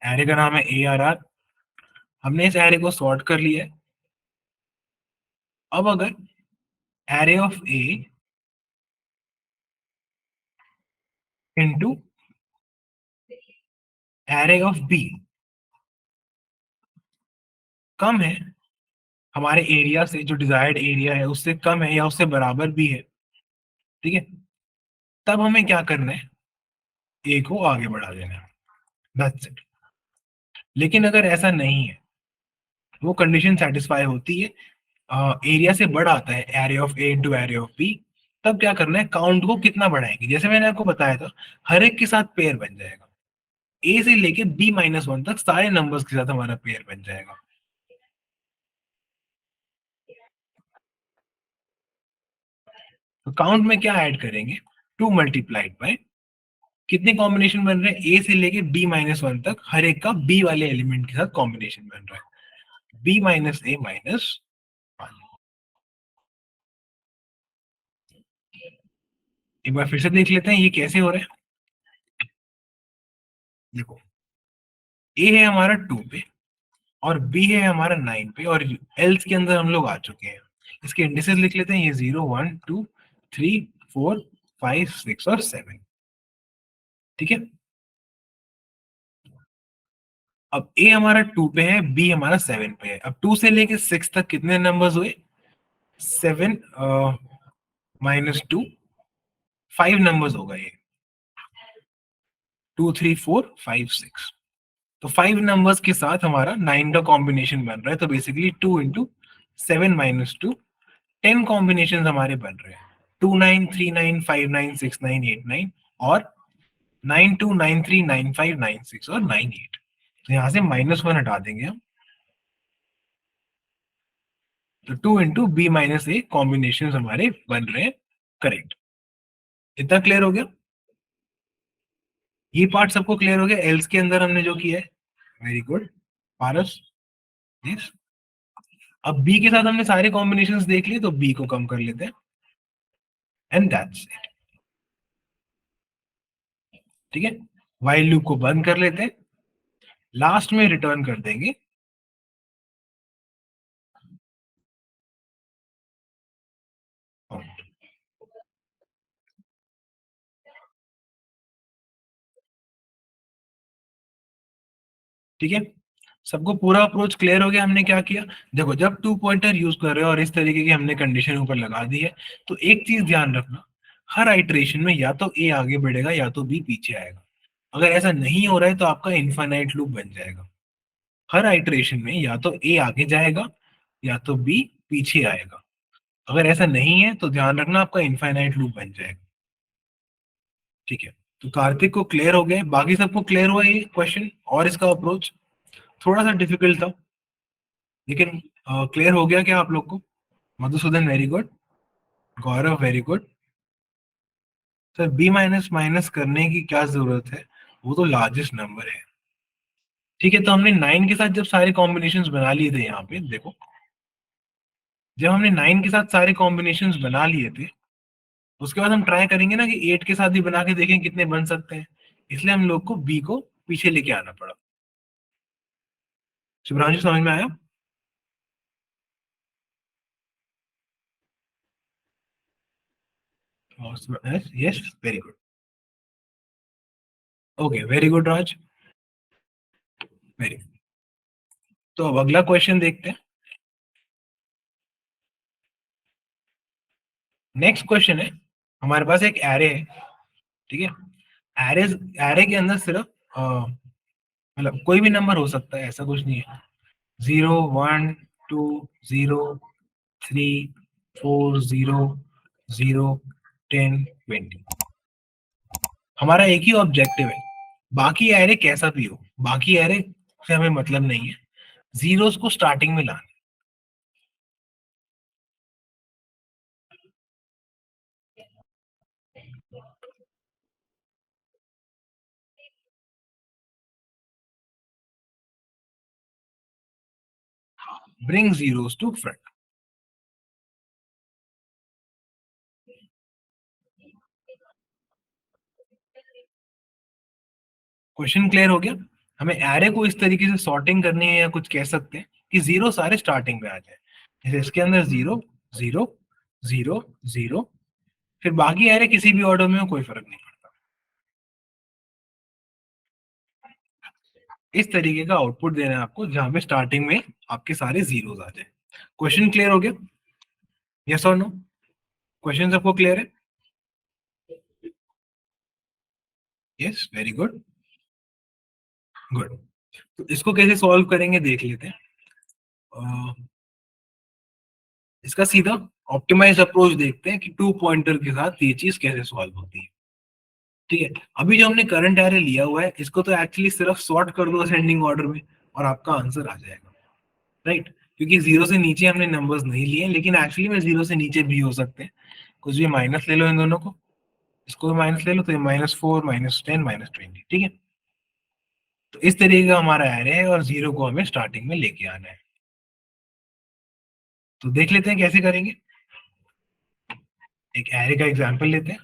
एरे का नाम है ए आर आर, हमने इस एरे को सॉर्ट कर लिया है। अब अगर array of A into array of B कम है हमारे एरिया से, जो डिजायर्ड एरिया है उससे कम है या उससे बराबर भी है, ठीक है, तब हमें क्या करना है? ए को आगे बढ़ा देना है, that's it। लेकिन अगर ऐसा नहीं है, वो कंडीशन सेटिस्फाई होती है, एरिया से बड़ा आता है array of A into array of B, तब क्या करना है? काउंट को कितना बढ़ाएंगे? जैसे मैंने आपको बताया था, हर एक के साथ पेयर बन जाएगा, ए से लेके बी माइनस वन तक सारे नंबर्स के साथ हमारा पेयर बन जाएगा। तो काउंट में क्या ऐड करेंगे? 2 मल्टीप्लाइड बाय, कितने कॉम्बिनेशन बन रहे हैं? ए से लेके बी माइनस वन तक हर एक का बी वाले एलिमेंट के साथ कॉम्बिनेशन बन रहा है, बी माइनस ए माइनस वन। एक बार फिर से देख लेते हैं ये कैसे हो रहा है। देखो, ए है हमारा 2 पे और बी है हमारा 9 पे, और एल्स के अंदर हम लोग आ चुके हैं। इसके इंडिसेस लिख लेते हैं, ये 0 1 2 3 4 5 6 और 7, ठीक है। अब ए हमारा 2 पे है, बी हमारा 7 पे है। अब 2 से लेके 6 तक कितने नंबर्स हुए? 7 माइनस 2, 5 नंबर्स होगा ये, 2 3 4 5 6। तो 5 नंबर्स के साथ हमारा 9 का कॉम्बिनेशन बन रहा है, तो बेसिकली 2 इंटू 7 माइनस 2, 10 कॉम्बिनेशन हमारे बन रहे हैं, 2 9 3 9 5 9 6 9 8 9, और 9 2 9 3 9 5 9 6 और 9 8। तो यहाँ से माइनस वन हटा देंगे हम, तो 2 into B minus A combination हमारे बन रहे हैं, करेक्ट। इतना क्लियर हो गया? ये पार्ट सबको क्लियर हो गया एल्स के अंदर हमने जो किया है? वेरी गुड पारस, यस। अब बी के साथ हमने सारे कॉम्बिनेशंस देख लिए, तो बी को कम कर लेते हैं, एंड दैट्स इट, ठीक है। वाइल लूप को बंद कर लेते हैं, लास्ट में रिटर्न कर देंगे ठीक है। सबको पूरा अप्रोच क्लियर हो गया? हमने क्या किया? देखो, जब 2 पॉइंटर यूज कर रहे हो और इस तरीके की हमने कंडीशन ऊपर लगा दी है, तो एक चीज ध्यान रखना, हर आइट्रेशन में या तो ए आगे बढ़ेगा या तो बी पीछे आएगा। अगर ऐसा नहीं हो रहा है तो आपका इनफाइनाइट लूप बन जाएगा। हर आइट्रेशन में या तो ए आगे जाएगा या तो बी पीछे आएगा। अगर ऐसा नहीं है तो ध्यान रखना आपका इनफाइनाइट लूप बन जाएगा, ठीक है। तो कार्तिक को क्लियर हो गया, बाकी सबको क्लियर हुआ ये क्वेश्चन और इसका अप्रोच? थोड़ा सा डिफिकल्ट था, लेकिन क्लियर हो गया क्या आप लोग को? Madhusudan very good, Gaurav very good. Sir B minus minus करने की क्या जरूरत है, वो तो लार्जेस्ट नंबर है। ठीक है, तो हमने 9 के साथ जब सारे कॉम्बिनेशंस बना लिए थे, यहाँ पे देखो, जब हमने 9 के साथ सारे कॉम्बिनेशंस बना लिए थे, उसके बाद हम ट्राई करेंगे ना कि 8 के साथ भी बना के देखें कितने बन सकते हैं, इसलिए हम लोग को बी को पीछे लेके आना पड़ा। शुभ्रांशु समझ में आया? Yes, very good. Okay, very good Raj, very good. तो अब अगला क्वेश्चन देखते हैं। नेक्स्ट क्वेश्चन है, हमारे पास एक एरे है, ठीक है। एरे एरे के अंदर सिर्फ मतलब कोई भी नंबर हो सकता है, ऐसा कुछ नहीं है। 0 1 2 0 3 4 0 0 10 20। हमारा एक ही ऑब्जेक्टिव है, बाकी एरे कैसा भी हो, बाकी एरे से हमें मतलब नहीं है, जीरोस को स्टार्टिंग में लाना। Bring zeros to front. Question clear हो गया? हमें एरे को इस तरीके से सॉर्टिंग करनी है, या कुछ कह सकते हैं कि जीरो सारे स्टार्टिंग में आ जाए, जैसे इसके अंदर 0 0 0 0, फिर बाकी एरे किसी भी ऑर्डर में हो, कोई फर्क नहीं पड़ता। इस तरीके का आउटपुट देना है आपको, जहां पे स्टार्टिंग में आपके सारे जीरोस आ जाए। क्वेश्चन क्लियर हो गया? यस और नो? क्वेश्चन सबको क्लियर है? Yes, very good, good. तो इसको कैसे सॉल्व करेंगे देख लेते हैं। इसका सीधा ऑप्टिमाइज अप्रोच देखते हैं कि 2 पॉइंटर के साथ ये चीज कैसे सॉल्व होती है। ठीक है, अभी जो हमने करंट एरे लिया हुआ है, इसको तो एक्चुअली सिर्फ सॉर्ट कर दो असेंडिंग ऑर्डर में और आपका आंसर आ जाएगा, राइट? क्योंकि जीरो से नीचे हमने नंबर्स नहीं लिए, लेकिन एक्चुअली में जीरो से नीचे भी हो सकते हैं। कुछ भी माइनस ले लो इन दोनों को, इसको भी माइनस ले लो, तो ये -4 -10 -20, ठीक है। तो इस तरीके का हमारा एरे है, और जीरो को हमें स्टार्टिंग में लेके आना है। तो देख लेते हैं कैसे करेंगे। एक एरे का एग्जांपल लेते हैं।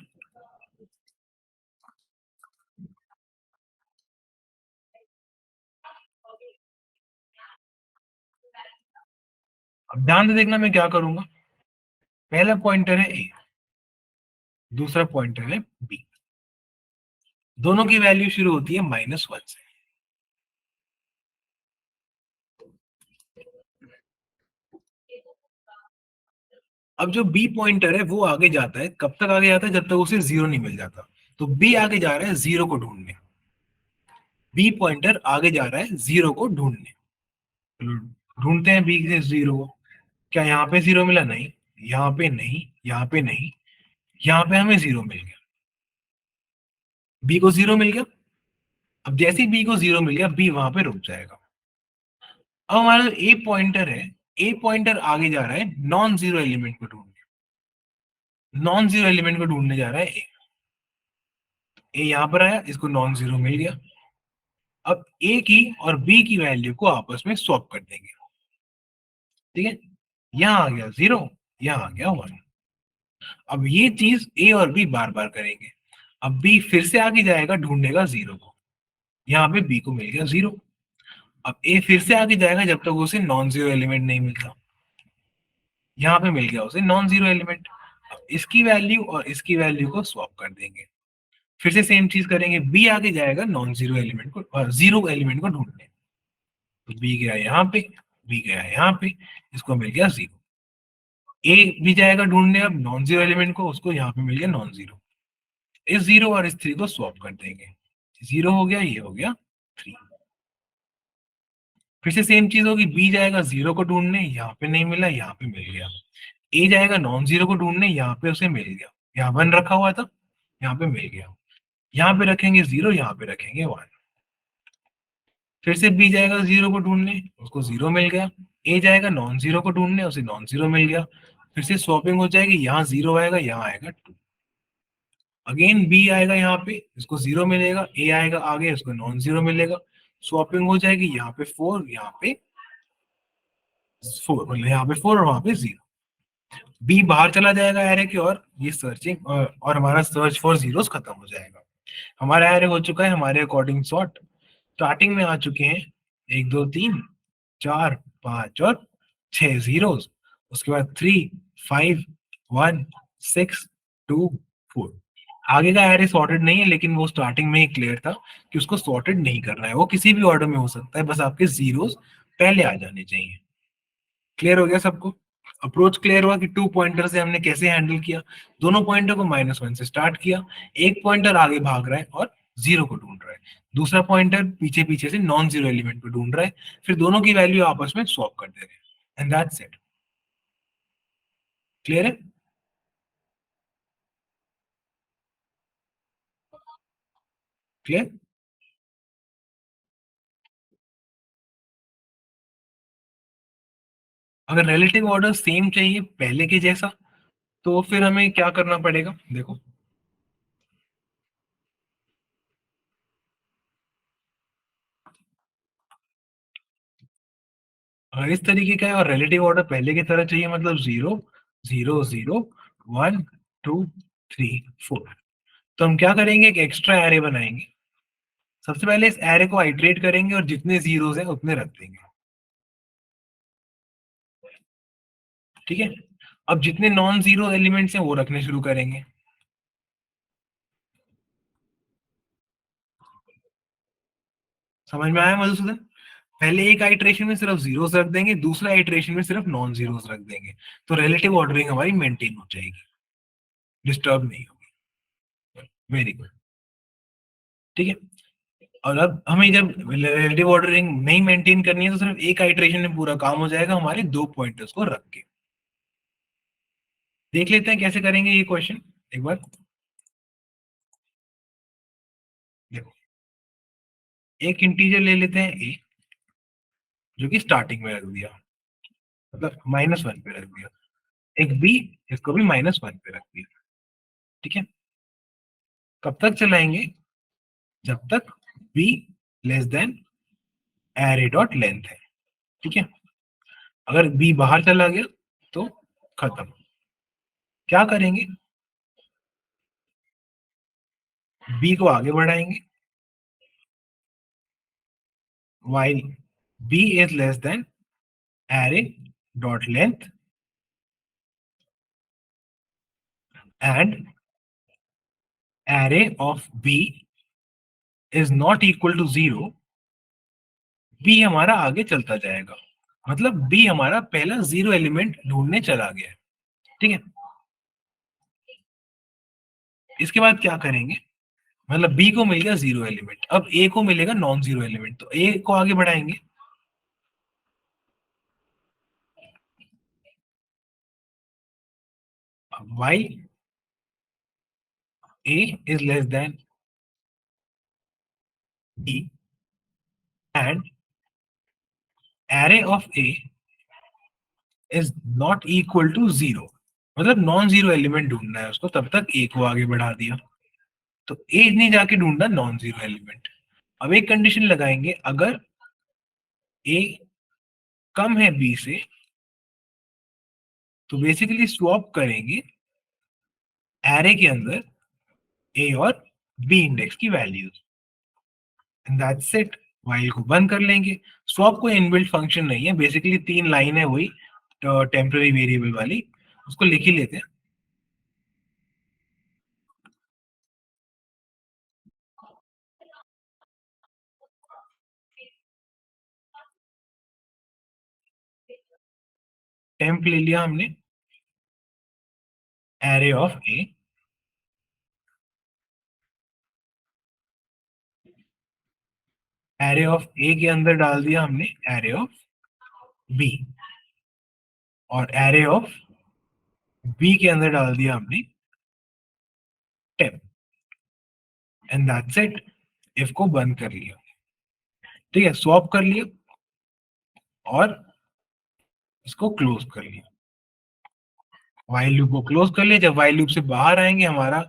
अब ध्यान से देखना मैं क्या करूंगा। पहला पॉइंटर है ए, दूसरा पॉइंटर है बी। दोनों की वैल्यू शुरू होती है -1 से। अब जो बी पॉइंटर है वो आगे जाता है, कब तक आगे जाता है? जब तक उसे जीरो नहीं मिल जाता। तो बी आगे जा रहा है जीरो को ढूंढने, बी पॉइंटर आगे जा रहा है जीरो को ढूंढने। चलो, ढूंढते हैं बी से जीरो को। क्या यहाँ पे जीरो मिला? नहीं, यहाँ पे नहीं, यहाँ पे नहीं, यहाँ पे हमें जीरो मिल गया। बी को जीरो मिल गया। अब जैसे ही बी को जीरो मिल गया, बी वहां पे रुक जाएगा। अब हमारा जो ए पॉइंटर है, ए पॉइंटर आगे जा रहा है नॉन जीरो एलिमेंट को ढूंढने, नॉन जीरो एलिमेंट को ढूंढने जा रहा है ए। ए यहाँ पर आया, इसको नॉन जीरो मिल गया। अब ए की और बी की वैल्यू को आपस में स्वैप कर देंगे, ठीक है। यहाँ आ गया जीरो, यहाँ आ गया 1। अब ये चीज ए और बी बार बार करेंगे। अब बी फिर से आगे जाएगा, ढूंढेगा जीरो को, यहाँ पे बी को मिल गया जीरो। अब ए फिर से आगे जाएगा जब तक उसे नॉन जीरो एलिमेंट नहीं मिलता, यहाँ पे मिल गया उसे नॉन जीरो एलिमेंट। अब इसकी वैल्यू और इसकी वैल्यू को स्वैप कर देंगे, फिर से सेम चीज करेंगे। बी आगे जाएगा नॉन जीरो एलिमेंट को, जीरो एलिमेंट को ढूंढने। तो बी गया यहाँ पे, बी गया यहाँ पे, इसको मिल गया जीरो। ए भी जाएगा ढूंढने अब नॉन जीरो एलिमेंट को, उसको यहाँ पे मिल गया नॉन जीरो। इस जीरो और इस थ्री को स्वैप कर देंगे, जीरो हो गया, ये हो गया 3। फिर से सेम चीज होगी, बी जाएगा जीरो को ढूंढने, यहाँ पे नहीं मिला, यहाँ पे मिल गया। ए जाएगा नॉन जीरो को ढूंढने, यहाँ पे उसे मिल गया, यहाँ 1 रखा हुआ था, यहाँ पे मिल गया। यहाँ पे रखेंगे जीरो, यहाँ पे रखेंगे 1। फिर से बी जाएगा जीरो को ढूंढने, उसको जीरो मिल गया। ए जाएगा नॉन जीरो को ढूंढने, उसे नॉन जीरो मिल गया। फिर से स्वैपिंग हो जाएगी, यहाँ जीरो आएगा, यहाँ आएगा टू। अगेन बी आएगा यहाँ पे, इसको जीरो मिलेगा। ए आएगा आगे, इसको नॉन जीरो मिलेगा। स्वैपिंग हो जाएगी, यहाँ पे फोर, यहाँ पे फोर, मतलब यहाँ पे फोर और वहां पे जीरो। बी बाहर चला जाएगा एरे की, और ये सर्चिंग और हमारा सर्च फॉर जीरोस खत्म हो जाएगा। हमारा एरे हो चुका है हमारे अकॉर्डिंग सॉर्ट। स्टार्टिंग में आ चुके हैं एक दो तीन चार पांच और छह जीरोस। उसके बाद three five one six two four. आगे का एरे सॉर्टेड नहीं है, लेकिन वो स्टार्टिंग में ही क्लियर था कि उसको सॉर्टेड नहीं करना है। वो किसी भी ऑर्डर में हो सकता है, बस आपके जीरोस पहले आ जाने चाहिए। क्लियर हो गया सबको? अप्रोच क्लियर हुआ कि टू पॉइंटर से हमने कैसे हैंडल किया। दोनों पॉइंटर को -1 से स्टार्ट किया। एक पॉइंटर आगे भाग रहा है और जीरो को ढूंढ रहा है, दूसरा पॉइंटर पीछे पीछे से नॉन जीरो एलिमेंट को ढूंढ रहा है। फिर दोनों की वैल्यू आपस में स्वैप कर दे रहे हैं, एंड दैट्स इट। क्लियर है? क्लियर? अगर रिलेटिव ऑर्डर सेम चाहिए पहले के जैसा, तो फिर हमें क्या करना पड़ेगा? देखो, अगर इस तरीके का है और रिलेटिव ऑर्डर पहले की तरह चाहिए, मतलब zero zero zero one two three four, तो हम क्या करेंगे? एक एक्स्ट्रा एरे बनाएंगे। सबसे पहले इस एरे को आइट्रेट करेंगे और जितने जीरोस हैं उतने रख देंगे। ठीक है? अब जितने नॉन जीरो एलिमेंट्स हैं वो रखने शुरू करेंगे। समझ में आया मधुसूदन? पहले एक आइट्रेशन में सिर्फ जीरोस रख देंगे, दूसरा आइट्रेशन में सिर्फ नॉन जीरोस रख देंगे, तो रिलेटिव ऑर्डरिंग हमारी मेंटेन हो जाएगी, डिस्टर्ब नहीं होगी। Very good. ठीक है? और अब हमें जब रिलेटिव ऑर्डरिंग नहीं मेंटेन करनी है, तो सिर्फ एक आइट्रेशन में पूरा काम हो जाएगा हमारे दो पॉइंटर्स को रख के। देख लेते हैं कैसे करेंगे ये क्वेश्चन एक बार। देखो, एक इंटीजर ले लेते हैं ए, जो कि स्टार्टिंग में रख दिया, मतलब -1 पे रख दिया। एक बी, इसको भी -1 पे रख दिया। ठीक है? कब तक चलाएंगे? जब तक be less than array dot length है। ठीक है? अगर बी बाहर चला गया तो खत्म। क्या करेंगे? बी को आगे बढ़ाएंगे while b is less than array dot length and array of b is not equal to 0। b हमारा आगे चलता जाएगा, मतलब b हमारा पहला जीरो एलिमेंट ढूंढने चला गया। ठीक है? इसके बाद क्या करेंगे? मतलब b को मिल गया जीरो एलिमेंट, अब a को मिलेगा नॉन जीरो एलिमेंट, तो a को आगे बढ़ाएंगे। while a is less than b and array of a is not equal to 0, मतलब नॉन जीरो एलिमेंट ढूंढना है उसको, तब तक ए को आगे बढ़ा दिया। तो ए ने जाके ढूंढा नॉन जीरो एलिमेंट। अब एक कंडीशन लगाएंगे, अगर ए कम है बी से, तो बेसिकली स्वैप करेंगे एरे के अंदर ए और बी इंडेक्स की values, and that's it. While को बंद कर लेंगे। स्वैप कोई इनबिल्ट फंक्शन नहीं है, बेसिकली तीन लाइन है वही टेम्पररी वेरिएबल वाली, उसको लिख ही लेते हैं। टेम्प ले लिया हमने, array of A, array of A के अंदर डाल दिया हमने एरे ऑफ बी, और एरे ऑफ बी के अंदर डाल दिया हमने temp, and that's it. If को बंद कर लिया। ठीक है, स्वैप कर लिया और इसको क्लोज कर लिया, व्हाइल लूप को क्लोज कर लिया। जब व्हाइल लूप से बाहर आएंगे हमारा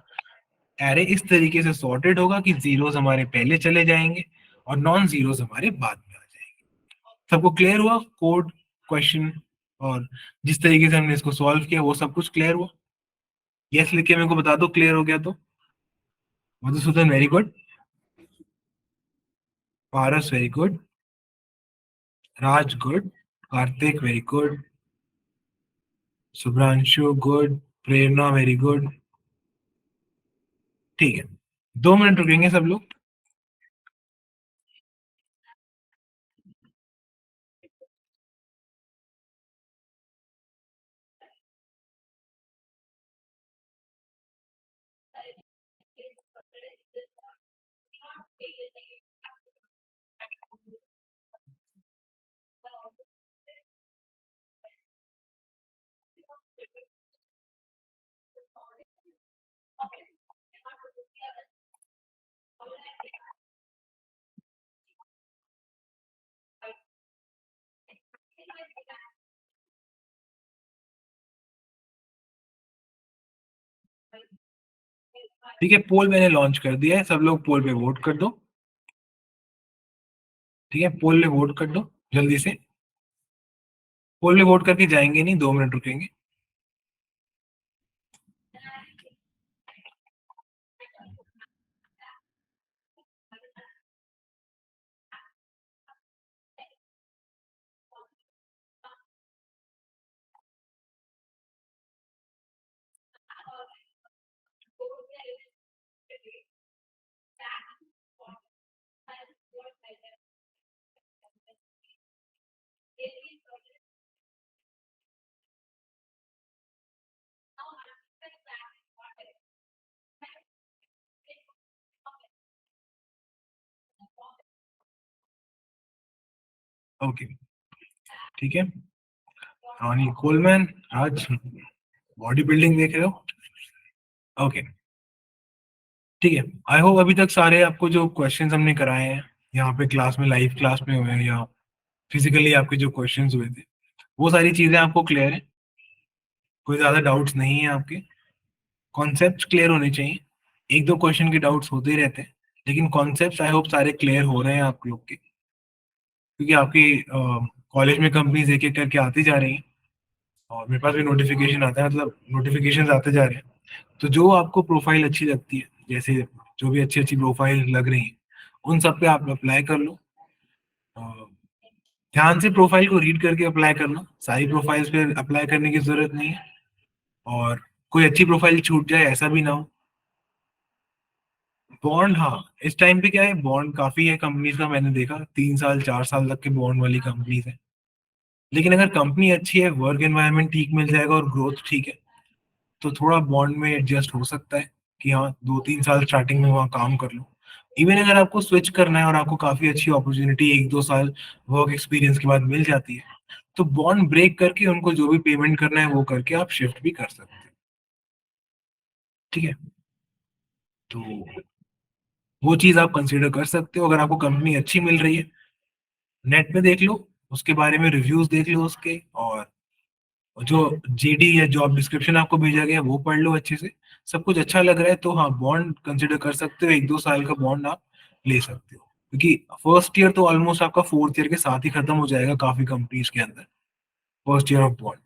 एरे इस तरीके से सॉर्टेड होगा कि जीरोस हमारे पहले चले जाएंगे और नॉन जीरोस हमारे बाद में आ जाएंगे। सबको क्लियर हुआ कोड, क्वेश्चन और जिस तरीके से हमने इसको सॉल्व किया वो सब कुछ क्लियर हुआ? यस लिख के मेरे को बता दो क्लियर हो गया तो। Madhusudan very good, Paras very good, Raj good, Kartik very good, Shubhranshu good, Prerna very good. ठीक है, 2 मिनट रुकेंगे सब लोग। ठीक है, पोल मैंने लॉन्च कर दिया है, सब लोग पोल पे वोट कर दो। ठीक है, पोल पे वोट कर दो जल्दी से। पोल पे वोट करके जाएंगे नहीं, 2 मिनट रुकेंगे। ओके, ठीक है, रॉनी कोलमैन, आज बॉडी बिल्डिंग देख रहे हो? ओके, ठीक है। आई होप अभी तक सारे आपको जो क्वेश्चंस हमने कराए हैं यहाँ पे क्लास में, लाइव क्लास में हुए हैं या फिजिकली आपके जो क्वेश्चंस हुए थे, वो सारी चीजें आपको क्लियर है? कोई ज्यादा डाउट्स नहीं है आपके? कॉन्सेप्ट क्लियर होने चाहिए, एक दो क्वेश्चन के डाउट्स होते ही रहते हैं, लेकिन कॉन्सेप्ट आई होप सारे क्लियर हो रहे हैं आप लोग के, क्योंकि आपकी कॉलेज में कंपनीज एक एक करके आती जा रही हैं और मेरे पास भी नोटिफिकेशन आता है, मतलब नोटिफिकेशन आते जा रहे हैं। तो जो आपको प्रोफाइल अच्छी लगती है, जैसे जो भी अच्छी अच्छी प्रोफाइल लग रही है, उन सब पे आप अप्लाई कर लो। अ, ध्यान से प्रोफाइल को रीड करके अप्लाई करना, सारी प्रोफाइल्स पे अप्लाई करने की जरूरत नहीं है, और कोई अच्छी प्रोफाइल छूट जाए ऐसा भी ना हो। बॉन्ड, हाँ, इस टाइम पे क्या है, बॉन्ड काफी है कंपनीज का, मैंने देखा 3 साल 4 साल तक के बॉन्ड वाली कंपनीज है। लेकिन अगर कंपनी अच्छी है, वर्क एनवायरनमेंट ठीक मिल जाएगा और ग्रोथ ठीक है, तो थोड़ा बॉन्ड में एडजस्ट हो सकता है कि हाँ 2-3 साल स्टार्टिंग में वहाँ काम कर लो। इवन अगर आपको स्विच करना है और आपको काफी अच्छी अपॉर्चुनिटी 1-2 साल वर्क एक्सपीरियंस के बाद मिल जाती है, तो बॉन्ड ब्रेक करके उनको जो भी पेमेंट करना है वो करके आप शिफ्ट भी कर सकते हैं। ठीक है, तो वो चीज आप कंसिडर कर सकते हो। अगर आपको कंपनी अच्छी मिल रही है, नेट पे देख लो, उसके बारे में रिव्यूज देख लो उसके, और जो जेडी या जॉब डिस्क्रिप्शन आपको भेजा गया है वो पढ़ लो अच्छे से। सब कुछ अच्छा लग रहा है तो हाँ बॉन्ड कंसिडर कर सकते हो, 1-2 साल का बॉन्ड आप ले सकते हो, क्योंकि फर्स्ट ईयर तो ऑलमोस्ट आपका फोर्थ ईयर के साथ ही खत्म हो जाएगा काफी कंपनीज के अंदर, first year of bond.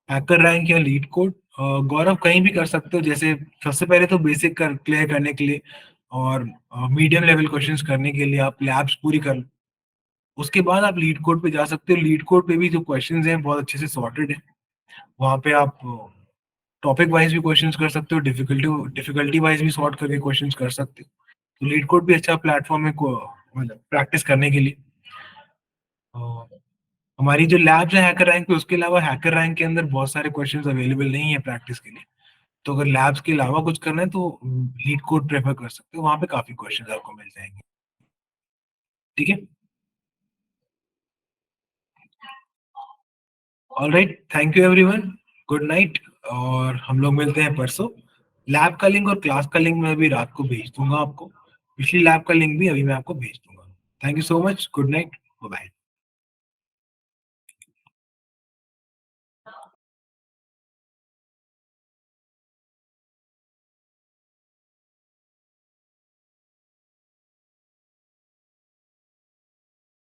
Hacker rank या लीड कोड, गौरव कहीं भी कर सकते हो। जैसे सबसे पहले तो बेसिक कर क्लियर करने के लिए और मीडियम लेवल क्वेश्चंस करने के लिए आप लैब्स पूरी कर लो, उसके बाद आप लीड कोड पे जा सकते हो। लीड कोड पे भी जो क्वेश्चंस हैं बहुत अच्छे से सॉर्टेड है, वहाँ पे आप टॉपिक वाइज भी क्वेश्चंस कर सकते हो, डिफिकल्टी वाइज भी सॉर्ट करके क्वेश्चंस कर सकते हो। तो लीड कोड भी अच्छा प्लेटफॉर्म है मतलब प्रैक्टिस करने के लिए। हमारी जो लैब्स है हैकर रैंक पे, उसके अलावा हैकर रैंक के अंदर बहुत सारे क्वेश्चंस अवेलेबल नहीं है प्रैक्टिस के लिए। तो अगर लैब्स के अलावा कुछ करना है तो लीड कोड प्रेफर कर सकते हो, वहाँ पे काफी क्वेश्चंस आपको मिल जाएंगे। ठीक है, all right, thank you everyone, good night, और हम लोग मिलते हैं परसों। लैब का लिंक और क्लास का लिंक मैं अभी रात को भेज दूंगा आपको, पिछली लैब का लिंक भी अभी मैं आपको भेज दूंगा। Thank you so much, good night, bye.